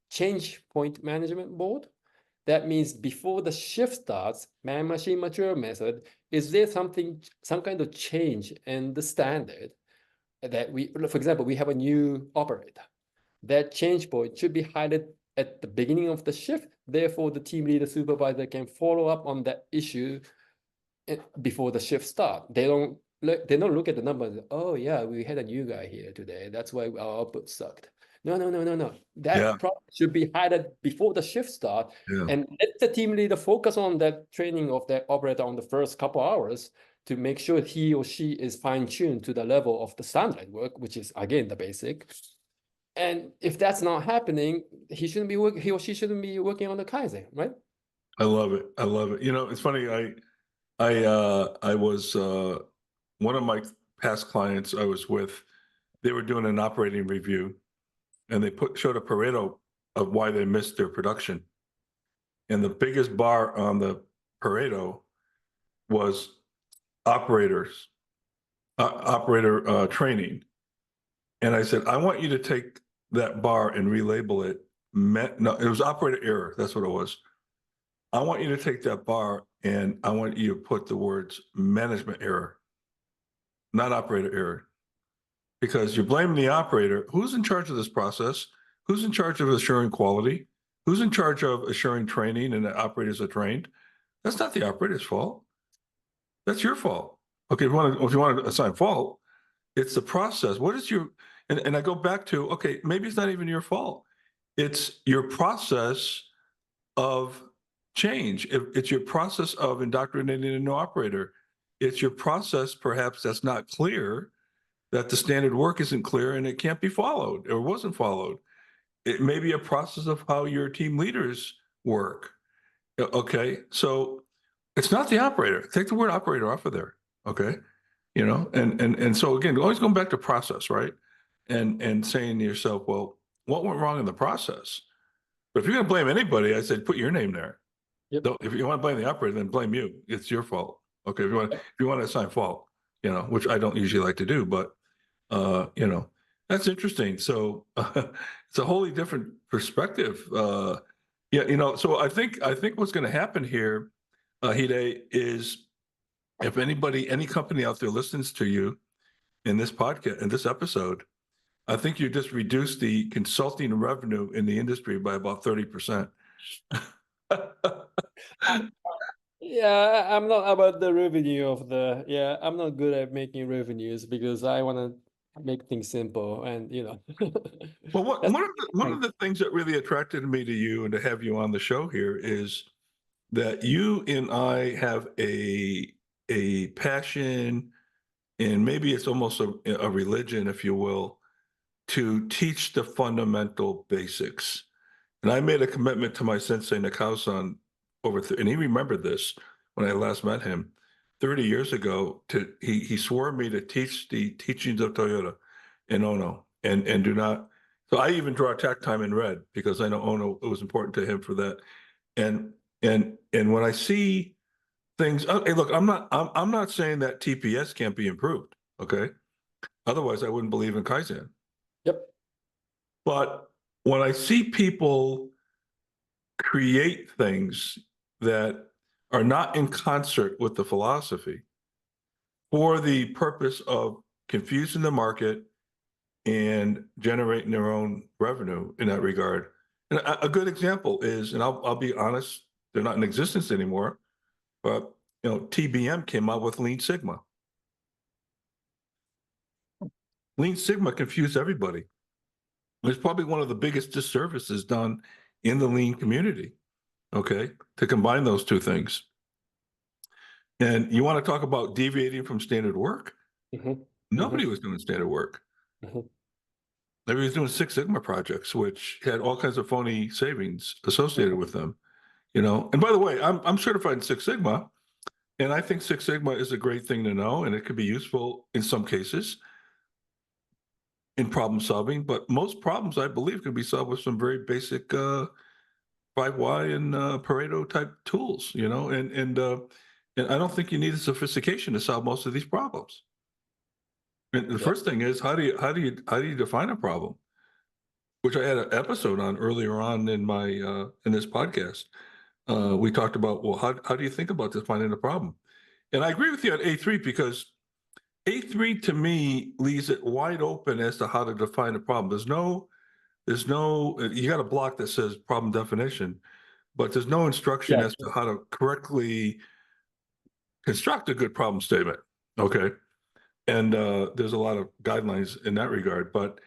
change point management board. That means before the shift starts, man-machine material method, is there some kind of change in the standard that for example, we have a new operator. That change point should be highlighted at the beginning of the shift. Therefore, the team leader supervisor can follow up on that issue before the shift start. They don't look at the numbers. Oh yeah, we had a new guy here today. That's why our output sucked. No. Yeah. That problem should be highlighted before the shift start, Yeah. and let the team leader focus on that training of that operator on the first couple hours to make sure he or she is fine-tuned to the level of the standard work, which is again the basic. And if that's not happening, he or she shouldn't be working on the Kaizen, right? I love it. I love it. It's funny. I was one of my past clients I was with. They were doing an operating review, and they showed a Pareto of why they missed their production. And the biggest bar on the Pareto was operators, operator training. And I said, I want you to take that bar and relabel it. No, it was operator error. That's what it was. I want you to take that bar and I want you to put the words management error, not operator error. because you're blaming the operator. Who's in charge of this process? Who's in charge of assuring quality? Who's in charge of assuring training and the operators are trained? That's not the operator's fault. That's your fault. Okay, if you want to assign fault, it's the process. What is your, and I go back to, okay, maybe it's not even your fault. It's your process of change. It's your process of indoctrinating a new operator. It's your process, perhaps, that's not clear, that the standard work isn't clear and it can't be followed or wasn't followed. It may be a process of how your team leaders work. Okay, so it's not the operator. Take the word operator off of there. Okay, and so again, always going back to process, right? And saying to yourself, well, what went wrong in the process? But if you're going to blame anybody, I said put your name there. Yep. If you want to blame the operator, then blame you. It's your fault. Okay, if Yep. you want to assign fault, which I don't usually like to do, but that's interesting. So it's a wholly different perspective. Yeah, so I think what's going to happen here, Hide, is if any company out there listens to you in this podcast, in this episode, I think you just reduced the consulting revenue in the industry by about 30%. Yeah, I'm not about the revenue of I'm not good at making revenues because I want to make things simple and Well, that's one of the things that really attracted me to you and to have you on the show here is that you and I have a passion, and maybe it's almost a religion, if you will, to teach the fundamental basics. And I made a commitment to my sensei Nakao-san and he remembered this when I last met him 30 years ago. He swore me to teach the teachings of Toyota and Ono, and do not. So I even draw attack time in red because I know Ono, it was important to him for that. And when I see things, hey, look, I'm not saying that TPS can't be improved. Okay, otherwise I wouldn't believe in Kaizen. Yep. But when I see people create things that are not in concert with the philosophy for the purpose of confusing the market and generating their own revenue in that regard. And a good example is, and I'll be honest, they're not in existence anymore, but TBM came out with Lean Sigma. Lean Sigma confused everybody. It's probably one of the biggest disservices done in the lean community, okay, to combine those two things. And you want to talk about deviating from standard work? Mm-hmm. Nobody was doing standard work. Mm-hmm. Everybody was doing Six Sigma projects, which had all kinds of phony savings associated with them. And by the way, I'm certified in Six Sigma, and I think Six Sigma is a great thing to know, and it could be useful in some cases in problem solving. But most problems, I believe, can be solved with some very basic 5Y and Pareto type tools. And I don't think you need a sophistication to solve most of these problems. And the first thing is, how do you define a problem? Which I had an episode on earlier on in my in this podcast. We talked about, well, how do you think about defining a problem? And I agree with you on A3 because A3 to me leaves it wide open as to how to define a problem. There's no you got a block that says problem definition, but there's no instruction Yeah. as to how to correctly construct a good problem statement. Okay. And there's a lot of guidelines in that regard. But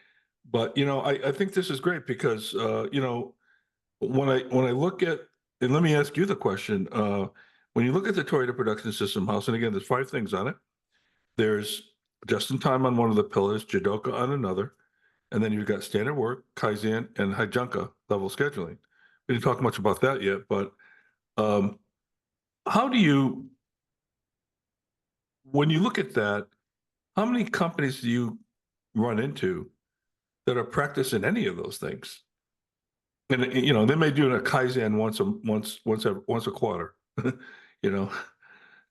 I think this is great because when I look at, and let me ask you the question, when you look at the Toyota Production System House, and again, there's 5 things on it. There's just in time on one of the pillars, Jidoka on another, and then you've got standard work, Kaizen, and Hijunka level scheduling. We didn't talk much about that yet, but how do you, when you look at that, how many companies do you run into that are practicing any of those things? And they may do a Kaizen once a quarter, you know,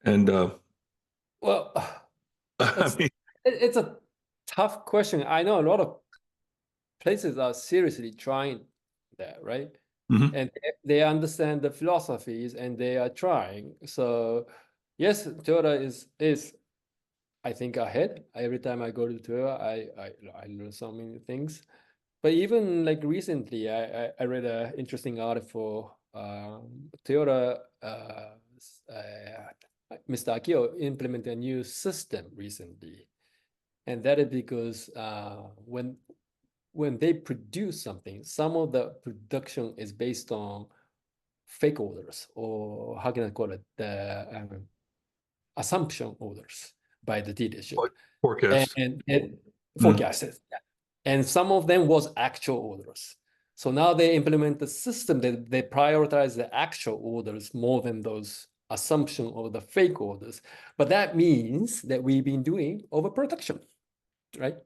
and Well, I mean, it's a tough question. I know a lot of places are seriously trying that, right? mhm. And they understand the philosophies and they are trying. So yes, Toyota is I think ahead. Every time I go to Toyota, I learn so many things. But even like recently, I read an interesting article. Toyota, Mr. Akio implemented a new system recently, and that is because when they produce something, some of the production is based on fake orders, or how can I call it, the assumption orders by the dealership, Forecast. and Mm. forecasted. Yeah. And some of them was actual orders. So now they implement the system that they prioritize the actual orders more than those assumption or the fake orders. But that means that we've been doing overproduction, right?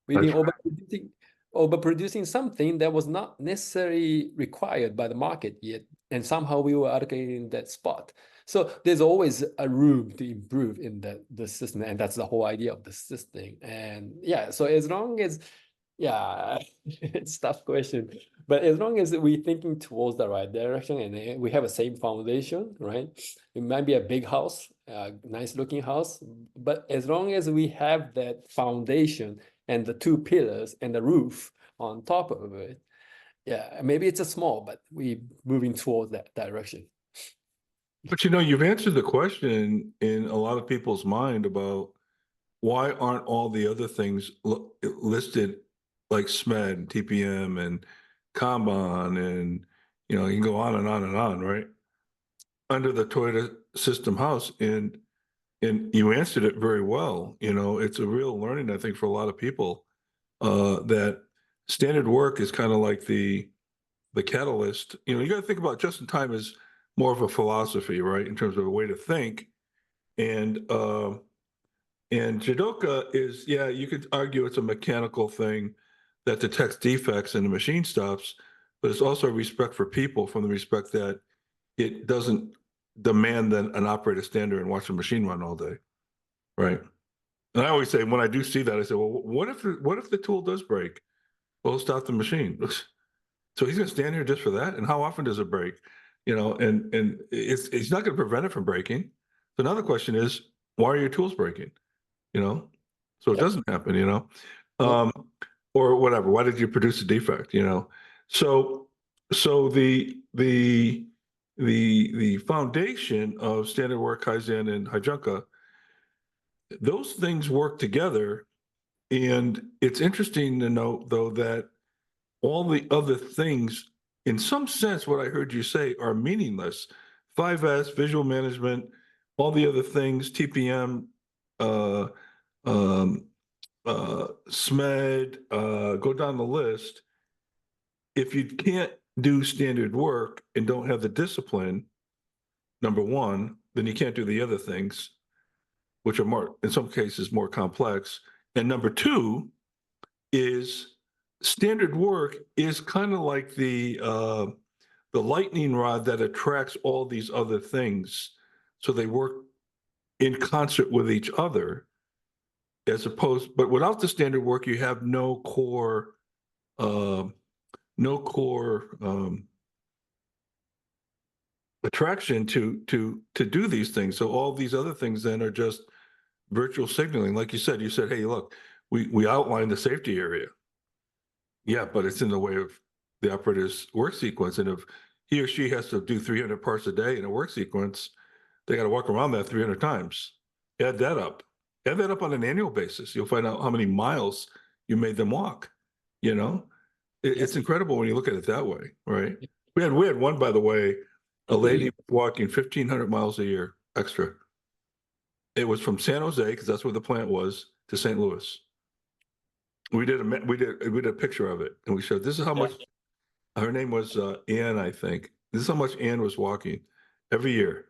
We've been That's right. overproducing something that was not necessarily required by the market yet, and somehow we were allocating that spot. So there's always a room to improve in the system, and that's the whole idea of the system. And yeah, so as long as, yeah, it's tough question, but as long as we're thinking towards the right direction and we have a same foundation, right? It might be a big house, a nice looking house, but as long as we have that foundation and the two pillars and the roof on top of it, yeah, maybe it's a small, but we moving towards that direction. But you know, you've answered the question in a lot of people's mind about why aren't all the other things listed like SMED, and TPM, and Kanban, and you know, you can go on and on and on, right? Under the Toyota System House, and you answered it very well. You know, it's a real learning, I think, for a lot of people that standard work is kind of like the catalyst. You know, you got to think about just in time as more of a philosophy, right, in terms of a way to think. And Jidoka is, yeah, you could argue it's a mechanical thing that detects defects and the machine stops, but it's also a respect for people from the respect that it doesn't demand that an operator stand there and watch the machine run all day, right? And I always say when I do see that, I say, well, what if the tool does break? Well, stop the machine. So he's going to stand here just for that. And how often does it break? You know, and it's not going to prevent it from breaking. So another question is, why are your tools breaking? You know, so it Yep. doesn't happen. You know, Yep. or whatever. Why did you produce a defect? You know, so the foundation of standard work, Kaizen, and Hijunka, those things work together. And it's interesting to note, though, that all the other things, in some sense, what I heard you say are meaningless. 5S, visual management, all the other things, TPM, uh, um, SMED, go down the list. If you can't do standard work and don't have the discipline, number one, then you can't do the other things, which are more, in some cases, more complex. And number two is standard work is kind of like the lightning rod that attracts all these other things. So they work in concert with each other, as opposed, but without the standard work, you have uh, no core attraction to do these things. So all these other things then are just virtual signaling. Like you said, hey, look, we outlined the safety area. Yeah, but it's in the way of the operator's work sequence. And if he or she has to do 300 parts a day in a work sequence, they got to walk around that 300 times. Add that up. Add that up on an annual basis. You'll find out how many miles you made them walk. You know, it's Yes. incredible when you look at it that way, right? We had one, by the way, a lady walking 1,500 miles a year extra. It was from San Jose, because that's where the plant was, to St. Louis. We did a picture of it, and we showed this is how Yeah. much. Her name was Ann, I think. This is how much Ann was walking every year.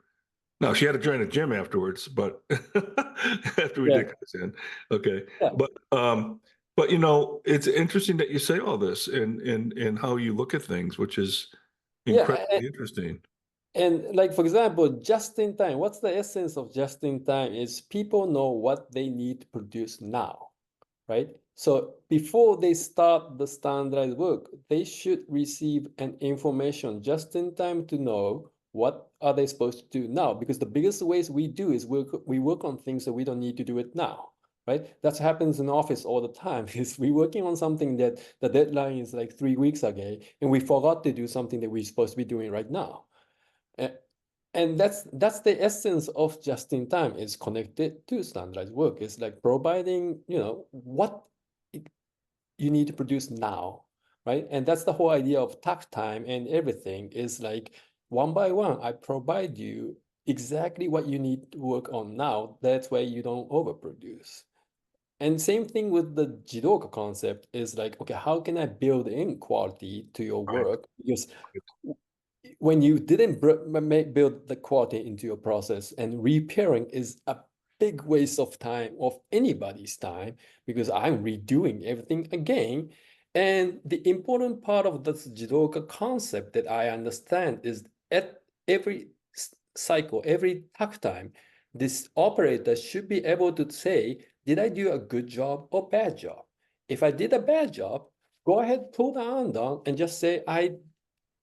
Now she had to join a gym afterwards, but after we Yeah. did Kaizen, okay. Yeah. But you know, it's interesting that you say all this and how you look at things, which is Yeah. incredibly interesting. And like, for example, just in time, what's the essence of just in time is people know what they need to produce now, right? So before they start the standardized work, they should receive an information just in time to know what are they supposed to do now? Because the biggest ways we do is we work on things that we don't need to do it now, right? That happens in office all the time. Is we working on something that the deadline is like 3 weeks ago, and we forgot to do something that we're supposed to be doing right now. And that's the essence of just in time, is connected to standardized work. It's like providing, what you need to produce now, right? And that's the whole idea of tact time, and everything is like one by one, I provide you exactly what you need to work on now. That's why you don't overproduce. And same thing with the Jidoka concept is like, okay, how can I build in quality to your Right. work? Because when you didn't build the quality into your process, and repairing is a big waste of time, of anybody's time, because I'm redoing everything again. And the important part of this Jidoka concept that I understand is, at every cycle, every tack time, this operator should be able to say, did I do a good job or bad job? If I did a bad job, go ahead, pull the arm down and just say,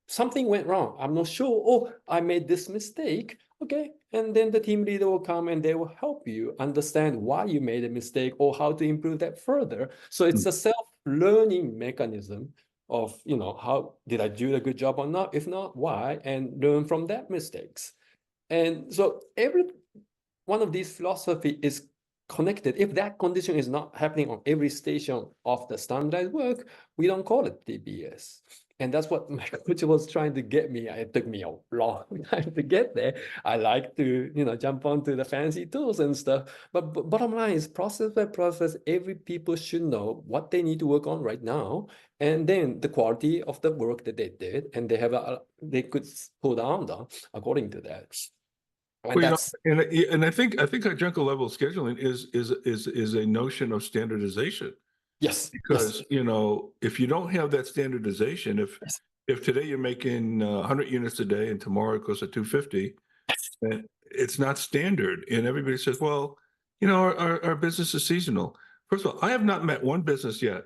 something went wrong. I'm not sure. Oh, I made this mistake. Okay. And then the team leader will come and they will help you understand why you made a mistake or how to improve that further. So it's Mm. a self-learning mechanism of, how did I do a good job or not? If not, why? And learn from that mistakes. And so every one of these philosophy is connected. If that condition is not happening on every station of the standardized work, we don't call it TPS. And that's what my coach was trying to get me. It took me a long time to get there. I like to, jump onto the fancy tools and stuff. But bottom line is, process by process, every people should know what they need to work on right now, and then the quality of the work that they did, and they could pull down according to that. And Well, that's and I think hierarchical level scheduling is a notion of standardization. yes, yes, Because if you don't have that standardization, yes, if today you're making 100 units a day and tomorrow it goes to 250, and it's not standard, and everybody says, well, our business is seasonal. First of all, I have not met one business yet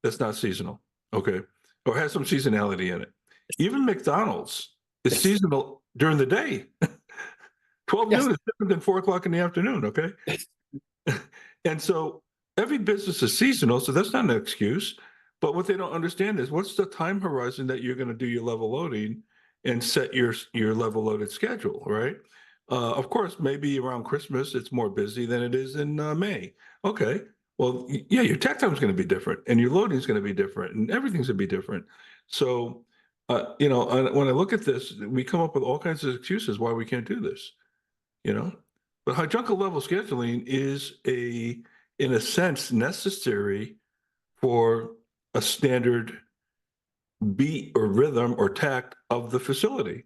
that's not seasonal, okay, or has some seasonality in it. Even McDonald's is yes, seasonal during the day. 12 yes, noon is different than 4 o'clock in the afternoon, okay? yes, And so every business is seasonal, so that's not an excuse. But what they don't understand is, what's the time horizon that you're going to do your level loading and set your level loaded schedule, right? Of course, maybe around Christmas it's more busy than it is in May. Okay, well, yeah, your tech time is going to be different, and your loading is going to be different, and everything's going to be different. So, when I look at this, we come up with all kinds of excuses why we can't do this. You know, but hierarchical level scheduling is in a sense, necessary for a standard beat or rhythm or tact of the facility,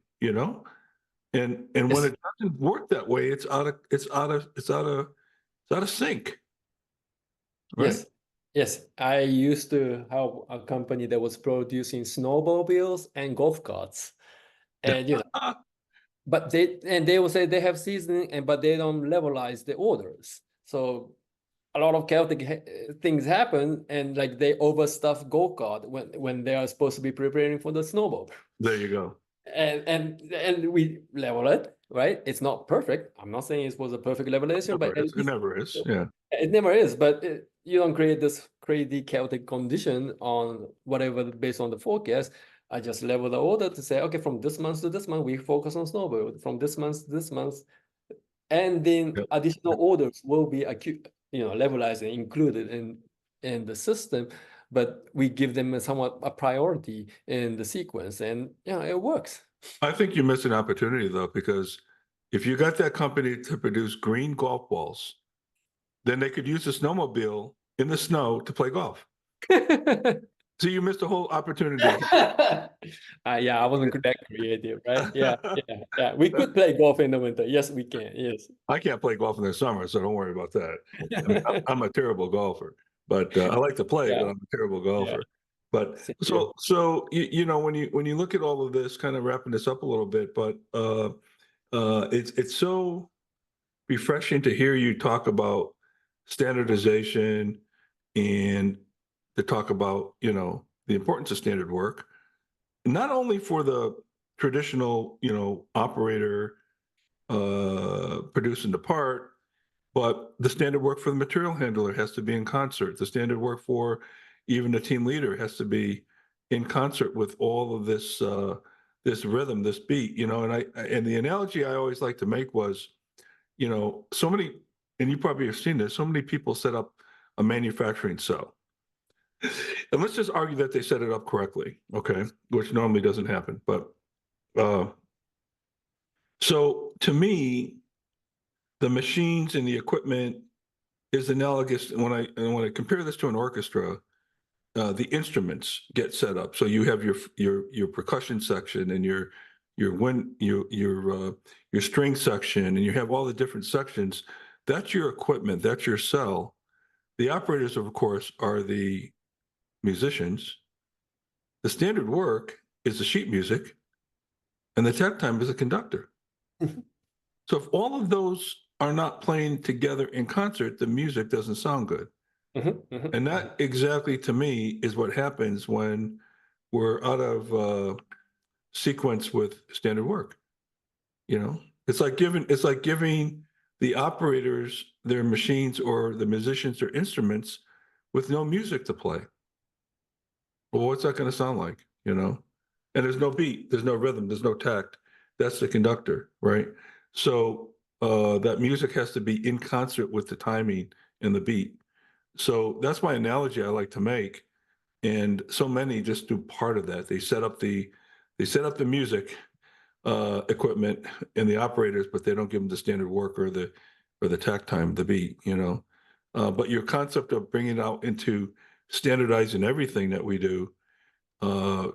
and when yes, it doesn't work that way, it's out of sync, right? yes, yes. I used to have a company that was producing snowmobiles and golf carts, and but they will say they have seasoning, but they don't levelize the orders. So a lot of chaotic things happen, and like they overstuff go kart when they are supposed to be preparing for the snowball. There you go. And we level it, right? It's not perfect. I'm not saying it was a perfect levelization, but Never at is. It least never is. Yeah. it never is. But you don't create this crazy chaotic condition on whatever based on the forecast. I just level the order to say, okay, from this month to this month, we focus on snowball. From this month to this month, and then Yep. additional orders will be levelized and included in the system, but we give them somewhat a priority in the sequence, and it works. I think you missed an opportunity though, because if you got that company to produce green golf balls, then they could use the snowmobile in the snow to play golf. So you missed a whole opportunity. Yeah, I wasn't that creative, right? Yeah, yeah, yeah. We could play golf in the winter. Yes, we can. Yes. I can't play golf in the summer, so don't worry about that. I mean, I'm a terrible golfer, but I like to play, but Yeah, I'm a terrible yeah. golfer. But Same here. so when you look at all of this, kind of wrapping this up a little bit, but it's so refreshing to hear you talk about standardization and to talk about the importance of standard work, not only for the traditional, operator producing the part, but the standard work for the material handler has to be in concert. The standard work for even the team leader has to be in concert with all of this this rhythm, this beat, and the analogy I always like to make was, so many, and you probably have seen this, so many people set up a manufacturing cell. And let's just argue that they set it up correctly, okay, which normally doesn't happen. But so to me, the machines and the equipment is analogous. When I compare this to an orchestra, the instruments get set up. So you have your percussion section and your string section, and you have all the different sections. That's your equipment. That's your cell. The operators, of course, are the musicians. The standard work is the sheet music, and the takt time is the conductor. So if all of those are not playing together in concert, the music doesn't sound good. And that exactly, to me, is what happens when we're out of sequence with standard work. It's like giving the operators their machines or the musicians their instruments with no music to play. Well, what's that going to sound like? And there's no beat, there's no rhythm, there's no tact. That's the conductor, right? So that music has to be in concert with the timing and the beat. So that's my analogy I like to make. And so many just do part of that. They set up the music equipment and the operators, but they don't give them the standard work or the tact time, the beat. But your concept of bringing it out into standardizing everything that we do, and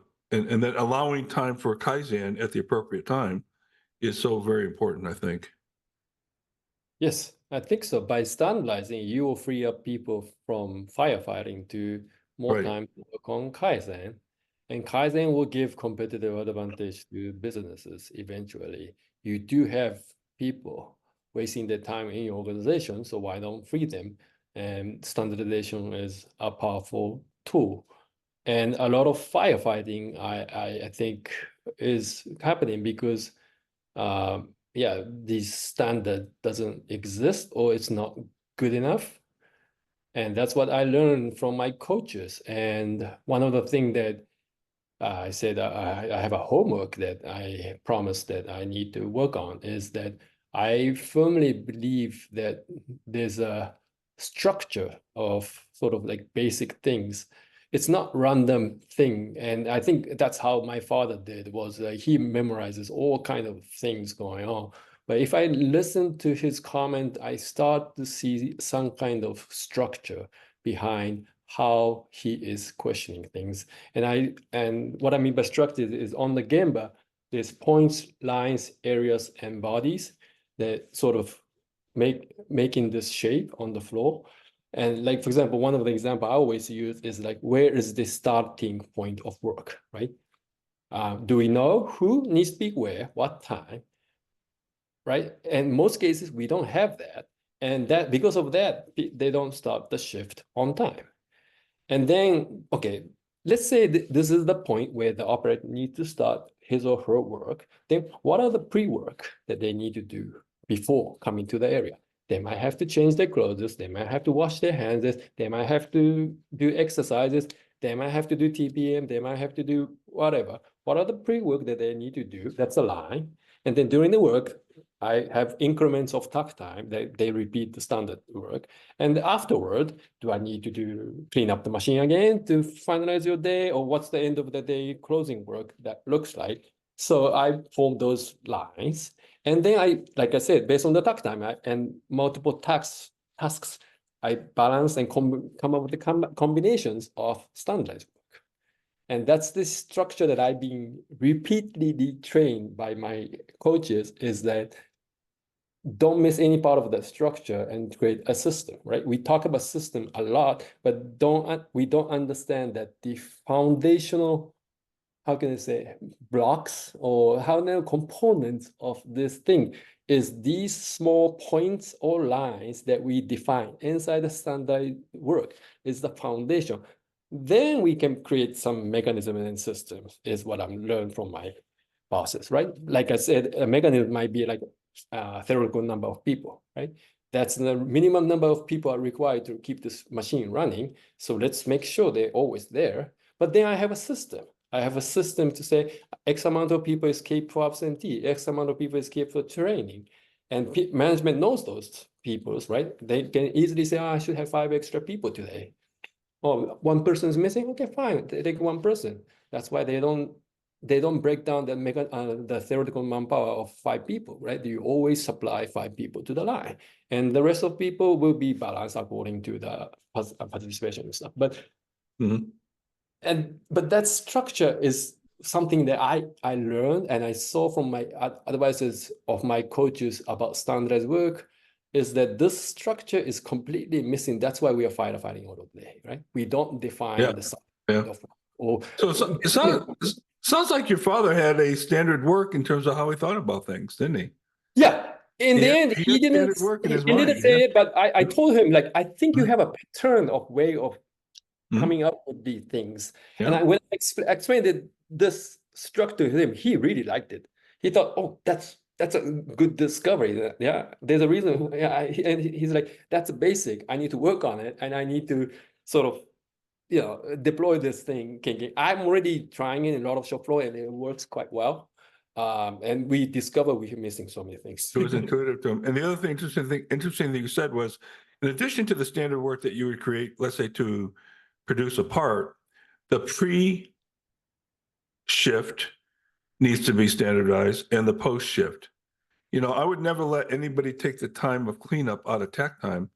then allowing time for Kaizen at the appropriate time is so very important, I think. Yes, I think so. By standardizing, you will free up people from firefighting to more Right. time to work on Kaizen. And Kaizen will give competitive advantage to businesses eventually. You do have people wasting their time in your organization, so why don't free them? And standardization is a powerful tool. And a lot of firefighting, I think, is happening because yeah, this standard doesn't exist or it's not good enough. And that's what I learned from my coaches. And one of the things that I said I have a homework that I promised that I need to work on is that I firmly believe that there's a structure of sort of like basic things. It's not random thing. And I think that's how my father did, was he memorizes all kind of things going on. But if I listen to his comment, I start to see some kind of structure behind how he is questioning things. And what I mean by structure is on the Gemba, there's points, lines, areas, and bodies that sort of making this shape on the floor. And like, for example, one of the example I always use is like, where is the starting point of work, right? Do we know who needs to be where, what time, right? And most cases, we don't have that. And that because of that, they don't start the shift on time. And then, okay, let's say this is the point where the operator needs to start his or her work. Then what are the pre-work that they need to do before coming to the area? They might have to change their clothes. They might have to wash their hands. They might have to do exercises. They might have to do TPM. They might have to do whatever. What are the pre-work that they need to do? That's a line. And then during the work, I have increments of task time that they repeat the standard work. And afterward, do I need to clean up the machine again to finalize your day? Or what's the end of the day closing work that looks like? So I form those lines. And then like I said, based on the task time and multiple tasks, I balance and come up with the combinations of standardized work. And that's the structure that I've been repeatedly trained by my coaches, is that don't miss any part of the structure and create a system, right? We talk about system a lot, but we don't understand that the foundational, how can I say, blocks or how many components of this thing is these small points or lines that we define inside the standard work is the foundation. Then we can create some mechanism and systems, is what I'm learned from my process, right? Like I said, a mechanism might be like a theoretical number of people, right? That's the minimum number of people are required to keep this machine running. So let's make sure they're always there. But then I have a system. I have a system to say X amount of people escape for absentee, X amount of people escape for training. And management knows those peoples, right? They can easily say, oh, I should have 5 extra people today. Oh, one person is missing. Okay, fine. They take one person. That's why they don't break down the theoretical manpower of 5 people, right? You always supply 5 people to the line, and the rest of people will be balanced according to the participation and stuff. But but that structure is something that I learned and I saw from my advices of my coaches about standardized work, is that this structure is completely missing. That's why we are firefighting all day, right? We don't define the yeah. So it sounds like your father had a standard work in terms of how he thought about things, didn't he? Yeah. In the end, he didn't work in his mind. didn't say it, but I told him, like, I think you have a pattern of way of coming up with these things. And when I explained this structure to him, he really liked it. He thought, oh, that's a good discovery. Yeah, there's a reason. Yeah, and he's like, that's basic. I need to work on it, and I need to sort of, deploy this thing. I'm already trying it in a lot of shop floor, and it works quite well. And we discover we're missing so many things. It was intuitive to him. And the other interesting thing you said was, in addition to the standard work that you would create, let's say to produce a part, the pre-shift needs to be standardized and the post-shift. I would never let anybody take the time of cleanup out of takt time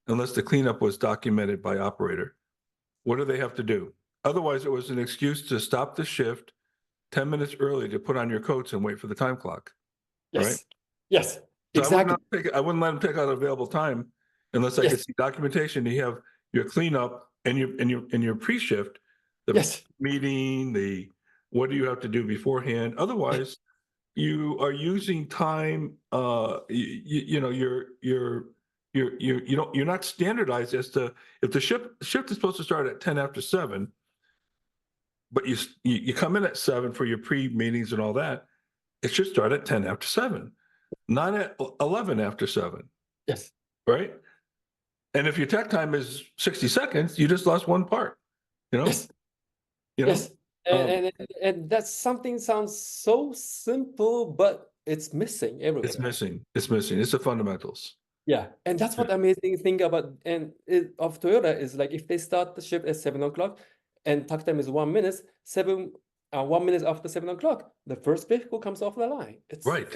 unless the cleanup was documented by operator. What do they have to do? Otherwise, it was an excuse to stop the shift 10 minutes early to put on your coats and wait for the time clock. Yes. Right? Yes. So exactly. I wouldn't let them take out available time unless I could see documentation. You have your cleanup and your pre-shift, the meeting, what do you have to do beforehand? Otherwise, you are using time. You're not standardized as to if the shift is supposed to start at 10 after 7, but you come in at 7 for your pre-meetings and all that. It should start at 10 after 7, not at 11 after 7. Yes. Right. And if your takt time is 60 seconds, you just lost one part. Yes. Yes. And that's something sounds so simple, but it's missing everywhere. It's missing. It's the fundamentals. Yeah, and that's what amazing thing about of Toyota is, like, if they start the ship at 7 o'clock and takt time is 1 minute, 1 minute after 7 o'clock, the first vehicle comes off the line. Right.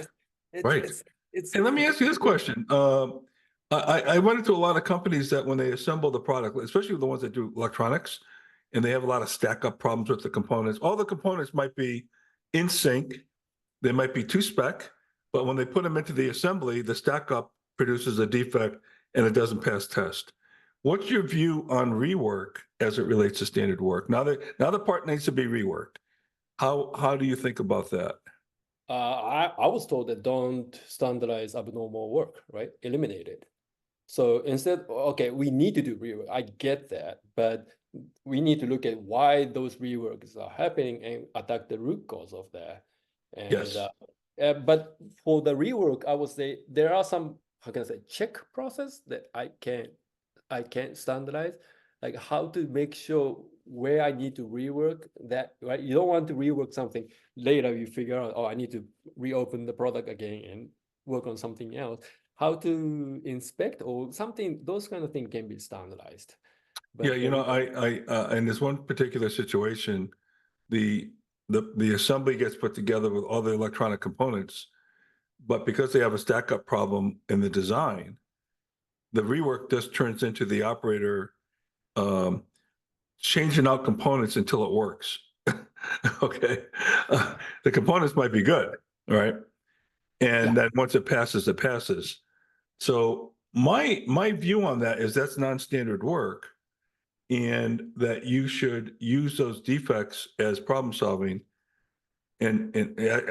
And let me ask you this question. I went into a lot of companies that when they assemble the product, especially the ones that do electronics, and they have a lot of stack up problems with the components. All the components might be in sync. They might be to spec, but when they put them into the assembly, the stack up produces a defect and it doesn't pass test. What's your view on rework as it relates to standard work? Now the part needs to be reworked. How do you think about that? I was told that don't standardize abnormal work, right? Eliminate it. So instead, okay, we need to do rework. I get that, but we need to look at why those reworks are happening and attack the root cause of that. And, but for the rework, I would say there are some, how can I say, check process that I can't standardize, like how to make sure where I need to rework that, right? You don't want to rework something later, you figure out, oh, I need to reopen the product again and work on something else. How to inspect or something, those kind of things can be standardized. But I in this one particular situation, the assembly gets put together with all the electronic components, but because they have a stack up problem in the design, the rework just turns into the operator changing out components until it works. Okay. The components might be good, right? And then once it passes, it passes. So my view on that is that's non-standard work, and that you should use those defects as problem solving. And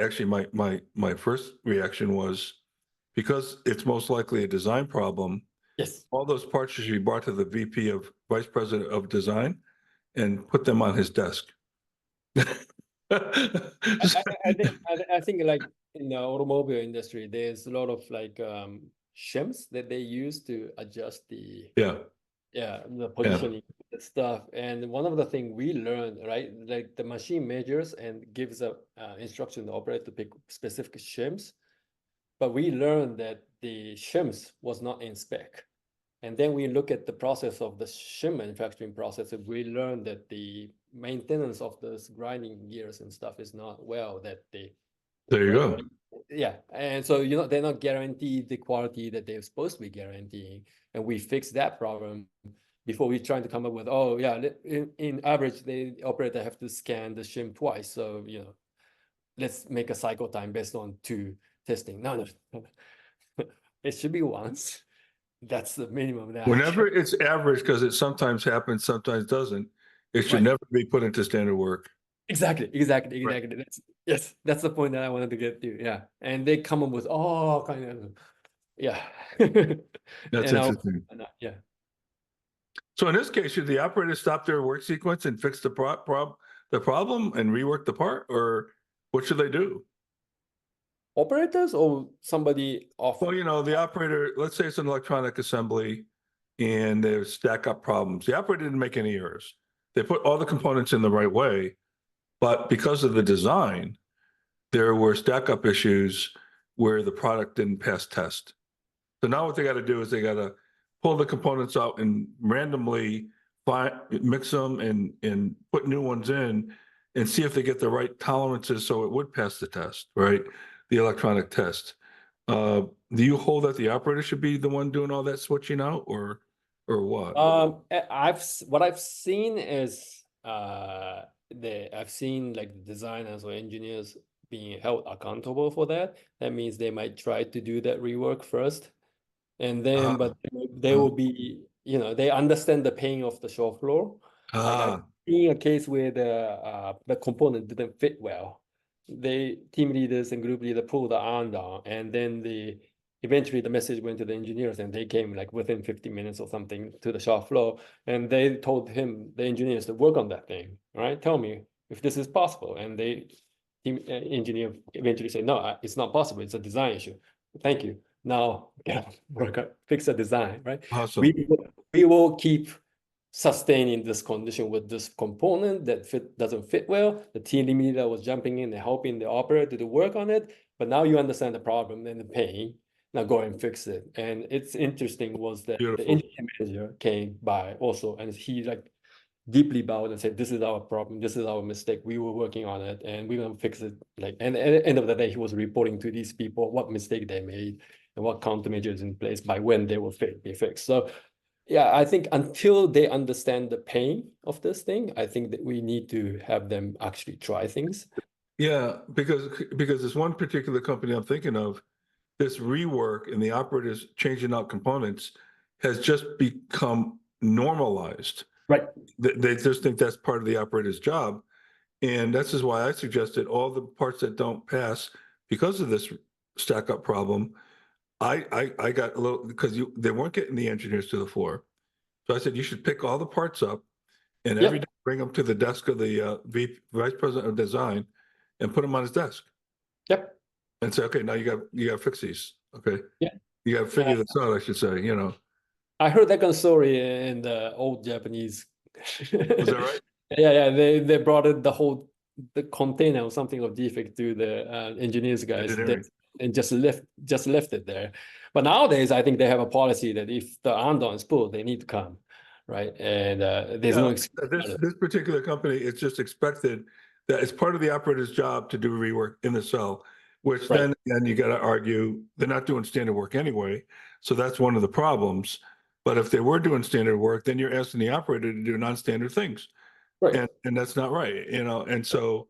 actually my first reaction was, because it's most likely a design problem, all those parts should be brought to the VP of Vice President of Design and put them on his desk. I think like in the automobile industry, there's a lot of like shims that they use to adjust the Yeah, the yeah. positioning stuff. And one of the things we learned, right, like the machine measures and gives a instruction to the operator to pick specific shims, but we learned that the shims was not in spec. And then we look at the process of the shim manufacturing process, and we learned that the maintenance of those grinding gears and stuff is not well, that they, There you right? go. Yeah. And so, you know, they're not guaranteed the quality that they're supposed to be guaranteeing. And we fixed that problem before we trying to come up with, oh yeah, in average, the operator have to scan the shim twice. So, you know, let's make a cycle time based on 2 testing. No, no, it should be once. That's the minimum that I Whenever can. it's average, because it sometimes happens, sometimes doesn't, it should Right. never be put into standard work. Exactly, exactly, Right. exactly. That's yes, that's the point that I wanted to get to. Yeah. And they come up with all kind of yeah. That's And I interesting. yeah. So in this case, should the operator stop their work sequence and fix the the problem and rework the part, or what should they do? Operators or somebody off. Well, the operator, let's say it's an electronic assembly and there's stack up problems. The operator didn't make any errors. They put all the components in the right way, but because of the design, there were stack up issues where the product didn't pass test. So now what they got to do is they got to pull the components out and randomly mix them and put new ones in and see if they get the right tolerances so it would pass the test, right? The electronic test. Uh, do you hold that the operator should be the one doing all that switching out, or what? What I've seen is I've seen like the designers or engineers being held accountable for that. That means they might try to do that rework first, and then Ah, but they ah, will be, you know, they understand the pain of the shop floor. Like I've ah, seen a case where the component didn't fit well. They team leaders and group leader pulled the arm down, and then the eventually the message went to the engineers, and they came like within 15 minutes or something to the shop floor, and they told him, the engineers, to work on that thing. Right, tell me if this is possible. And they team engineer eventually said, no, it's not possible. It's a design issue. Thank you. Now work out, fix the design, right? awesome. We will keep sustaining this condition with this component that doesn't fit well. The team leader was jumping in and helping the operator to work on it, but now you understand the problem and the pain. Now go and fix it. And it's interesting was that the Beautiful. engineering manager came by also, and he like deeply bowed and said, this is our problem, this is our mistake, we were working on it and we're going to fix it. Like, and at the end of the day, he was reporting to these people what mistake they made and what countermeasures in place by when they will be fixed. So yeah, I think until they understand the pain of this thing, I think that we need to have them actually try things. Yeah, because there's one particular company I'm thinking of, this rework and the operators changing out components has just become normalized. Right. They just think that's part of the operator's job. And this is why I suggested all the parts that don't pass because of this stack up problem. I got a little because they weren't getting the engineers to the floor. So I said, you should pick all the parts up and every day Yep. bring them to the desk of the vice president of design and put them on his desk Yep. and say, okay, now you got to fix these. Okay. Yeah. You got to figure this out, I should say. I heard that kind of story in the old Japanese. Was that right? Yeah, they brought in the container or something of defect to the engineers guys Engineering. and just left it there. But nowadays, I think they have a policy that if the arm is pulled, they need to come, right? And there's no Yeah, excuse. this particular company, it's just expected that it's part of the operator's job to do rework in the cell, which Right, then again, you got to argue they're not doing standard work anyway. So that's one of the problems. But if they were doing standard work, then you're asking the operator to do non-standard things. right. And that's not right. And so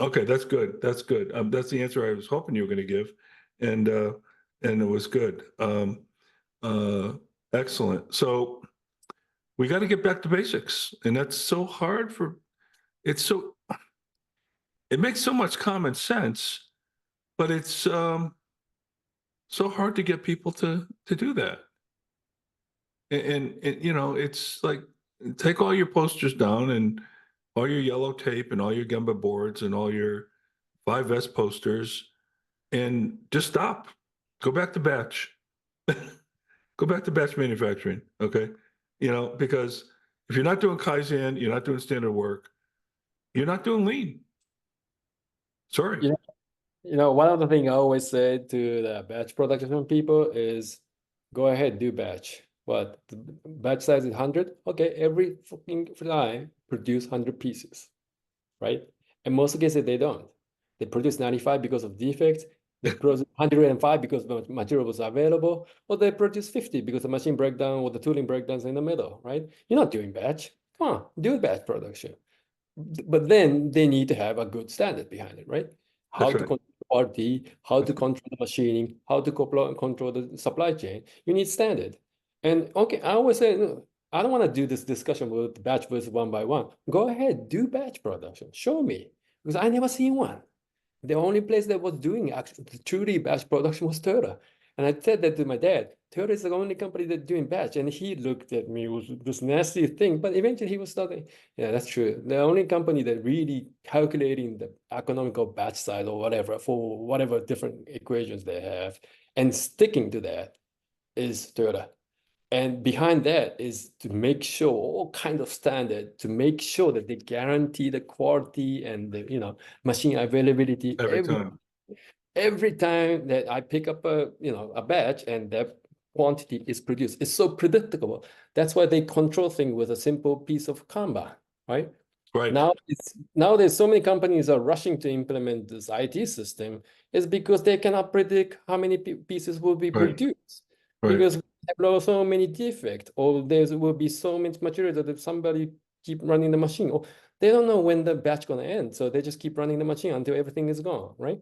okay, that's good. That's good. That's the answer I was hoping you were going to give. And it was good. Uh excellent. So we got to get back to basics, and that's so hard for it's so it makes so much common sense, but it's so hard to get people to do that. And it's like take all your posters down and all your yellow tape and all your Gemba boards and all your 5S posters, and just stop. Go back to batch. Go back to batch manufacturing. Okay. Because if you're not doing Kaizen, you're not doing standard work, you're not doing lean. Sorry. One of the things I always say to the batch production people is go ahead, do batch. What? The batch size is 100? Okay, every fucking line produce 100 pieces, right? In most cases, they don't. They produce 95 because of defects. They produce 105 because the material was available, or they produce 50 because the machine breakdown or the tooling breakdowns in the middle, right? You're not doing batch. Come on, do batch production. But then they need to have a good standard behind it, right? How That's to right. control quality, how to control the machining, how to control the supply chain. You need standard. And okay, I always say, no, I don't want to do this discussion with batch versus one by one. Go ahead, do batch production. Show me. Because I never seen one. The only place that was doing actually truly batch production was Toyota. And I said that to my dad. Toyota is the only company that's doing batch. And he looked at me with this nasty thing. But eventually he was starting, yeah, that's true. The only company that really calculating the economical batch size or whatever for whatever different equations they have and sticking to that is Toyota. And behind that is to make sure all kind of standard to make sure that they guarantee the quality and the machine availability Every time. every time that I pick up a batch and that quantity is produced. It's so predictable. That's why they control things with a simple piece of Kanban, right? Right. Now there's so many companies are rushing to implement this IT system is because they cannot predict how many pieces will be Right. produced Right. because there are so many defects or there will be so much material that if somebody keep running the machine or they don't know when the batch gonna end, so they just keep running the machine until everything is gone, right?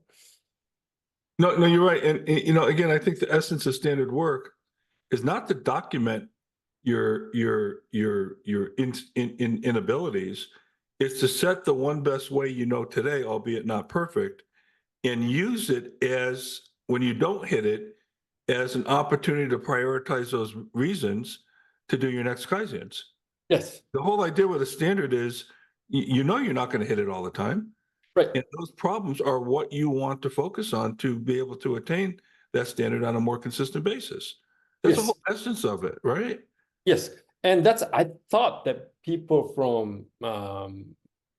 No, no, you're right. And again, I think the essence of standard work is not to document your inabilities. It's to set the one best way you know today, albeit not perfect, and use it as when you don't hit it as an opportunity to prioritize those reasons to do your next kaizens. Yes, The whole idea with a standard is you know you're not going to hit it all the time. right. And those problems are what you want to focus on to be able to attain that standard on a more consistent basis. That's the Yes. whole essence of it, right? Yes, and I thought that people from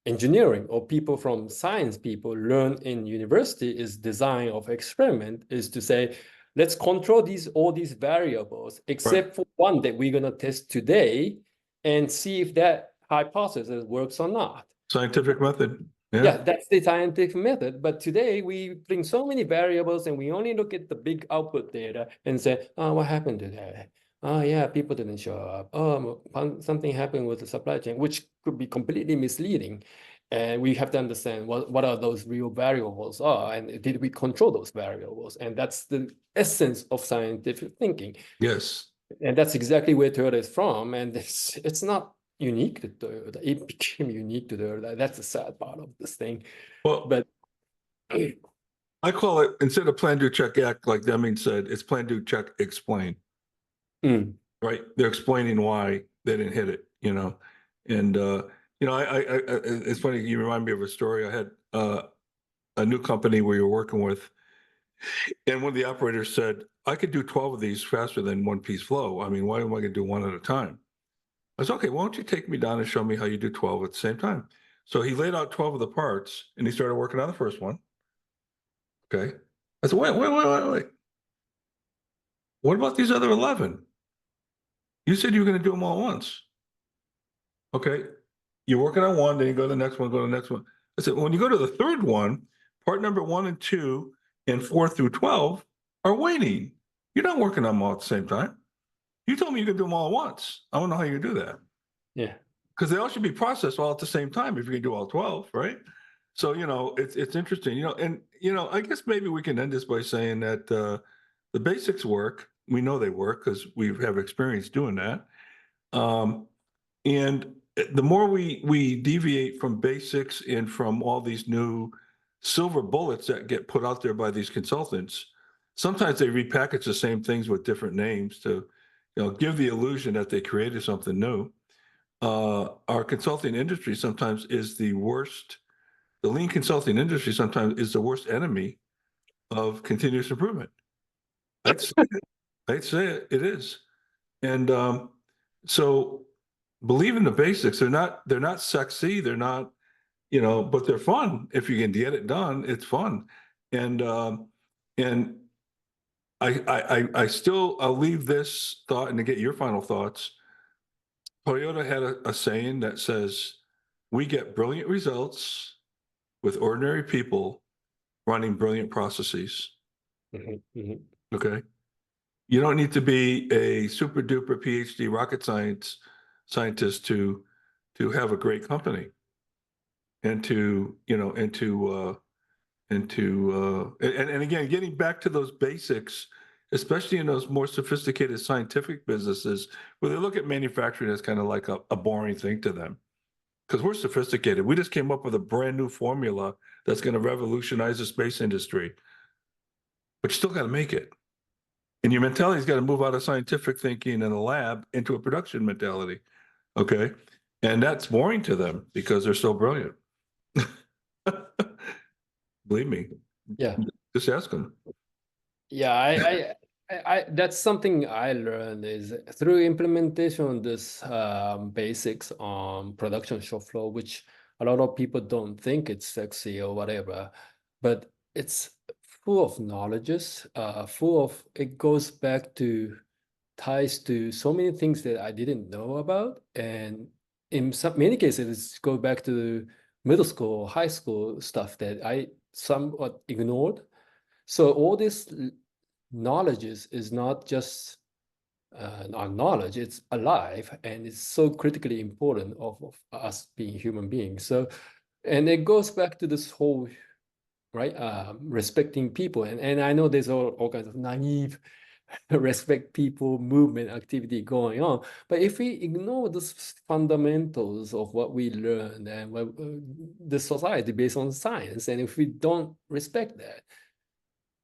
engineering or people from science people learn in university is design of experiment is to say, let's control all these variables Right. except for one that we're gonna test today and see if that hypothesis works or not. Scientific method. Yeah. Yeah, that's the scientific method. But today we bring so many variables and we only look at the big output data and say, oh, what happened to that? Oh, yeah, people didn't show up. Oh, something happened with the supply chain, which could be completely misleading. And we have to understand what are those real variables are and did we control those variables? And that's the essence of scientific thinking. Yes. And that's exactly where Toyota is from. And it's not unique to Toyota. It became unique to Toyota. That's the sad part of this thing. Well, But I call it, instead of plan, do, check, act, like Deming said, it's plan, do, check, explain, mm, right? They're explaining why they didn't hit it, And, it's funny, you remind me of a story. I had a new company we were working with, and one of the operators said, I could do 12 of these faster than one piece flow. I mean, why am I going to do one at a time? I said, okay, why don't you take me down and show me how you do 12 at the same time? So he laid out 12 of the parts and he started working on the first one. Okay. I said, wait. What about these other 11? You said you were going to do them all at once. Okay. You're working on one, then you go to the next one, go to the next one. I said, when you go to the third one, part number 1 and 2 and 4 through 12 are waiting. You're not working on them all at the same time. You told me you could do them all at once. I don't know how you do that. yeah, Because they all should be processed all at the same time if you can do all 12, right? So, it's interesting, and, I guess maybe we can end this by saying that the basics work. We know they work because we have experience doing that. And the more we deviate from basics and from all these new silver bullets that get put out there by these consultants, sometimes they repackage the same things with different names to, give the illusion that they created something new. our consulting industry sometimes is the worst. The lean consulting industry sometimes is the worst enemy of continuous improvement. I'd say it. I'd say it, it is. And so believe in the basics. They're not sexy. They're not, but they're fun. If you can get it done, it's fun. And I'll leave this thought and to get your final thoughts. Toyota had a saying that says, "We get brilliant results with ordinary people running brilliant processes." Okay. You don't need to be a super duper PhD rocket scientist to have a great company and to, and again, getting back to those basics, especially in those more sophisticated scientific businesses where they look at manufacturing as kind of like a boring thing to them. Because we're sophisticated. We just came up with a brand new formula that's going to revolutionize the space industry, but you still got to make it. And your mentality's got to move out of scientific thinking in a lab into a production mentality. Okay. And that's boring to them because they're so brilliant. Believe me. Yeah. Just ask them. Yeah, that's something I learned is through implementation of this basics on production shop floor, which a lot of people don't think it's sexy or whatever, but it's full of knowledges, it goes back to ties to so many things that I didn't know about, and in many cases, it goes back to middle school, high school stuff that I somewhat ignored. So all this knowledge is not just knowledge, it's alive and it's so critically important of us being human beings. So, and it goes back to this whole, right, respecting people. And I know there's all kinds of naive respect people movement activity going on. But if we ignore the fundamentals of what we learned and what, the society based on science, and if we don't respect that,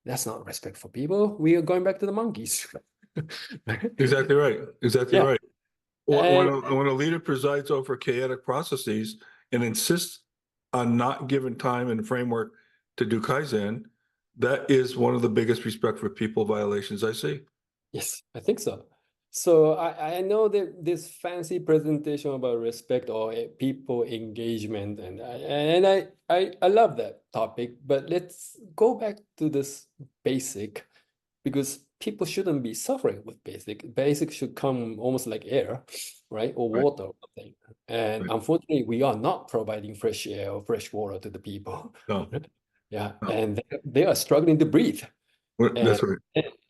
that's not respect for people. We are going back to the monkeys. Exactly right. Exactly Yeah. right. And When a leader presides over chaotic processes and insists on not giving time and framework to do Kaizen, that is one of the biggest respect for people violations I see. yes, I think so. So I know that this fancy presentation about respect or people engagement, and I love that topic, but let's go back to this basic, because people shouldn't be suffering with basic. Basic should come almost like air, right? Or Right. water or something. And Right. unfortunately, we are not providing fresh air or fresh water to the people. No, Yeah, no. and they are struggling to breathe. And That's right.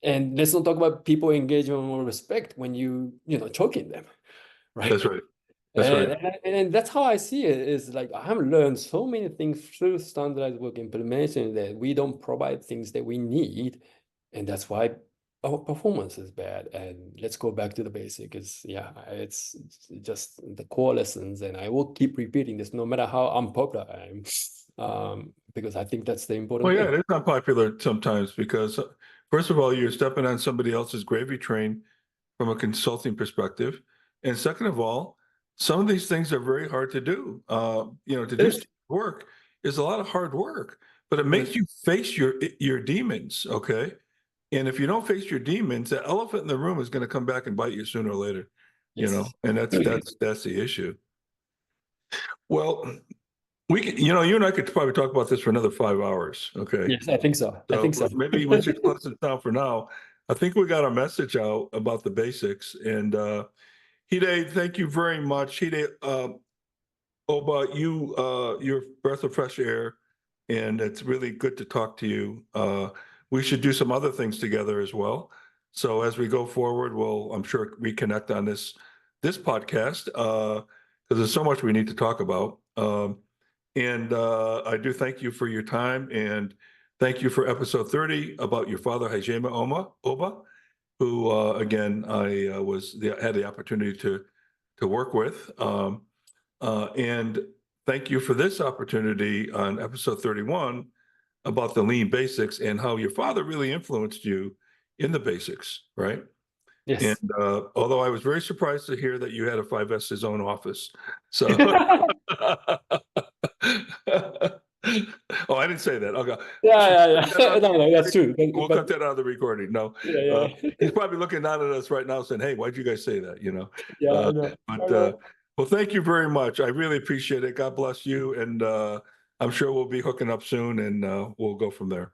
and let's not talk about people engagement or respect when you choking them, right? That's right. That's right. And that's how I see it, is like I have learned so many things through standardized work implementation that we don't provide things that we need, and that's why our performance is bad. And let's go back to the basic. It's just the core lessons, and I will keep repeating this no matter how unpopular I am, because I think that's the important Well, yeah, thing. it is unpopular sometimes because, first of all, you're stepping on somebody else's gravy train from a consulting perspective. And second of all, some of these things are very hard to do. To do Yes, work is a lot of hard work, but it it is. makes you face your demons, okay? And if you don't face your demons, the elephant in the room is going to come back and bite you sooner or later, Yes. and that's the issue. Well, we can, you and I could probably talk about this for another 5 hours, okay? Yes, I think so. I So think so. maybe we should close it down for now. I think we got our message out about the basics. And Hide, thank you very much. Hide Oba, you're a breath of fresh air, and it's really good to talk to you. We should do some other things together as well. So as we go forward, we'll, I'm sure, reconnect on this podcast because there's so much we need to talk about. And I do thank you for your time, and thank you for episode 30 about your father, Hajime Oba, who again I had the opportunity to work with. And thank you for this opportunity on episode 31 about the lean basics and how your father really influenced you in the basics, right? Yes. And although I was very surprised to hear that you had a 5S's own office. So, oh, I didn't say that. Okay. Yeah. No, that's true. We'll But cut that out of the recording. No, yeah. he's probably looking down at us right now saying, "Hey, why'd you guys say that?" Yeah, Uh, I know. but well, thank you very much. I really appreciate it. God bless you, and I'm sure we'll be hooking up soon, and we'll go from there.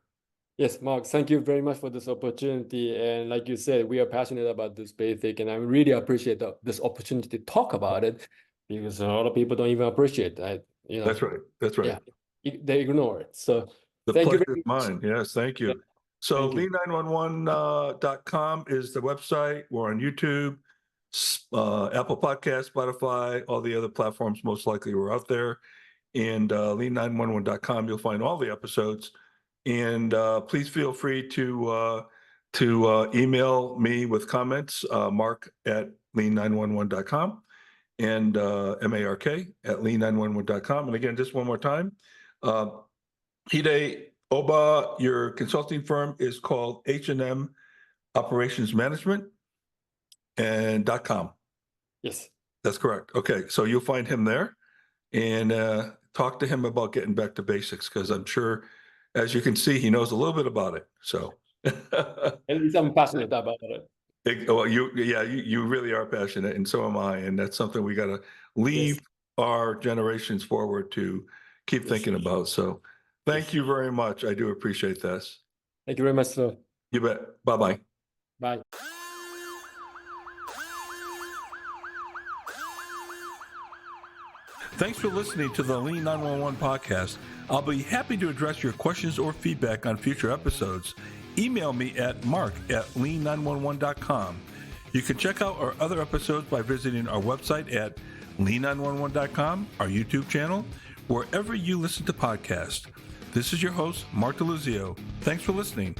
Yes, Mark, thank you very much for this opportunity. And like you said, we are passionate about this basic, and I really appreciate this opportunity to talk about it because a lot of people don't even appreciate that. That's right. That's right. Yeah, they ignore it. So The thank you pleasure very is much. mine. Yes, thank Yeah, you. So thank you. lean911.com is the website. We're on YouTube, Apple Podcasts, Spotify, all the other platforms most likely we're out there. And lean911.com, you'll find all the episodes. And please feel free to email me with comments, mark at lean911.com and MARK at lean911.com. And again, just one more time, Hida Oba, your consulting firm is called H&M Operations Management and .com. Yes. That's correct. Okay, so you'll find him there and talk to him about getting back to basics because I'm sure, as you can see, he knows a little bit about it. So, At least I'm passionate about it. well, you really are passionate, and so am I, and that's something we got to leave our generations forward to keep thinking about. So, thank you very much. I do appreciate this. Thank you very much, sir. You bet. Bye-bye. Bye. Thanks for listening to the Lean 911 podcast. I'll be happy to address your questions or feedback on future episodes. Email me at mark@lean911.com. You can check out our other episodes by visiting our website at lean911.com, our YouTube channel, wherever you listen to podcasts. This is your host, Mark DeLuzio. Thanks for listening.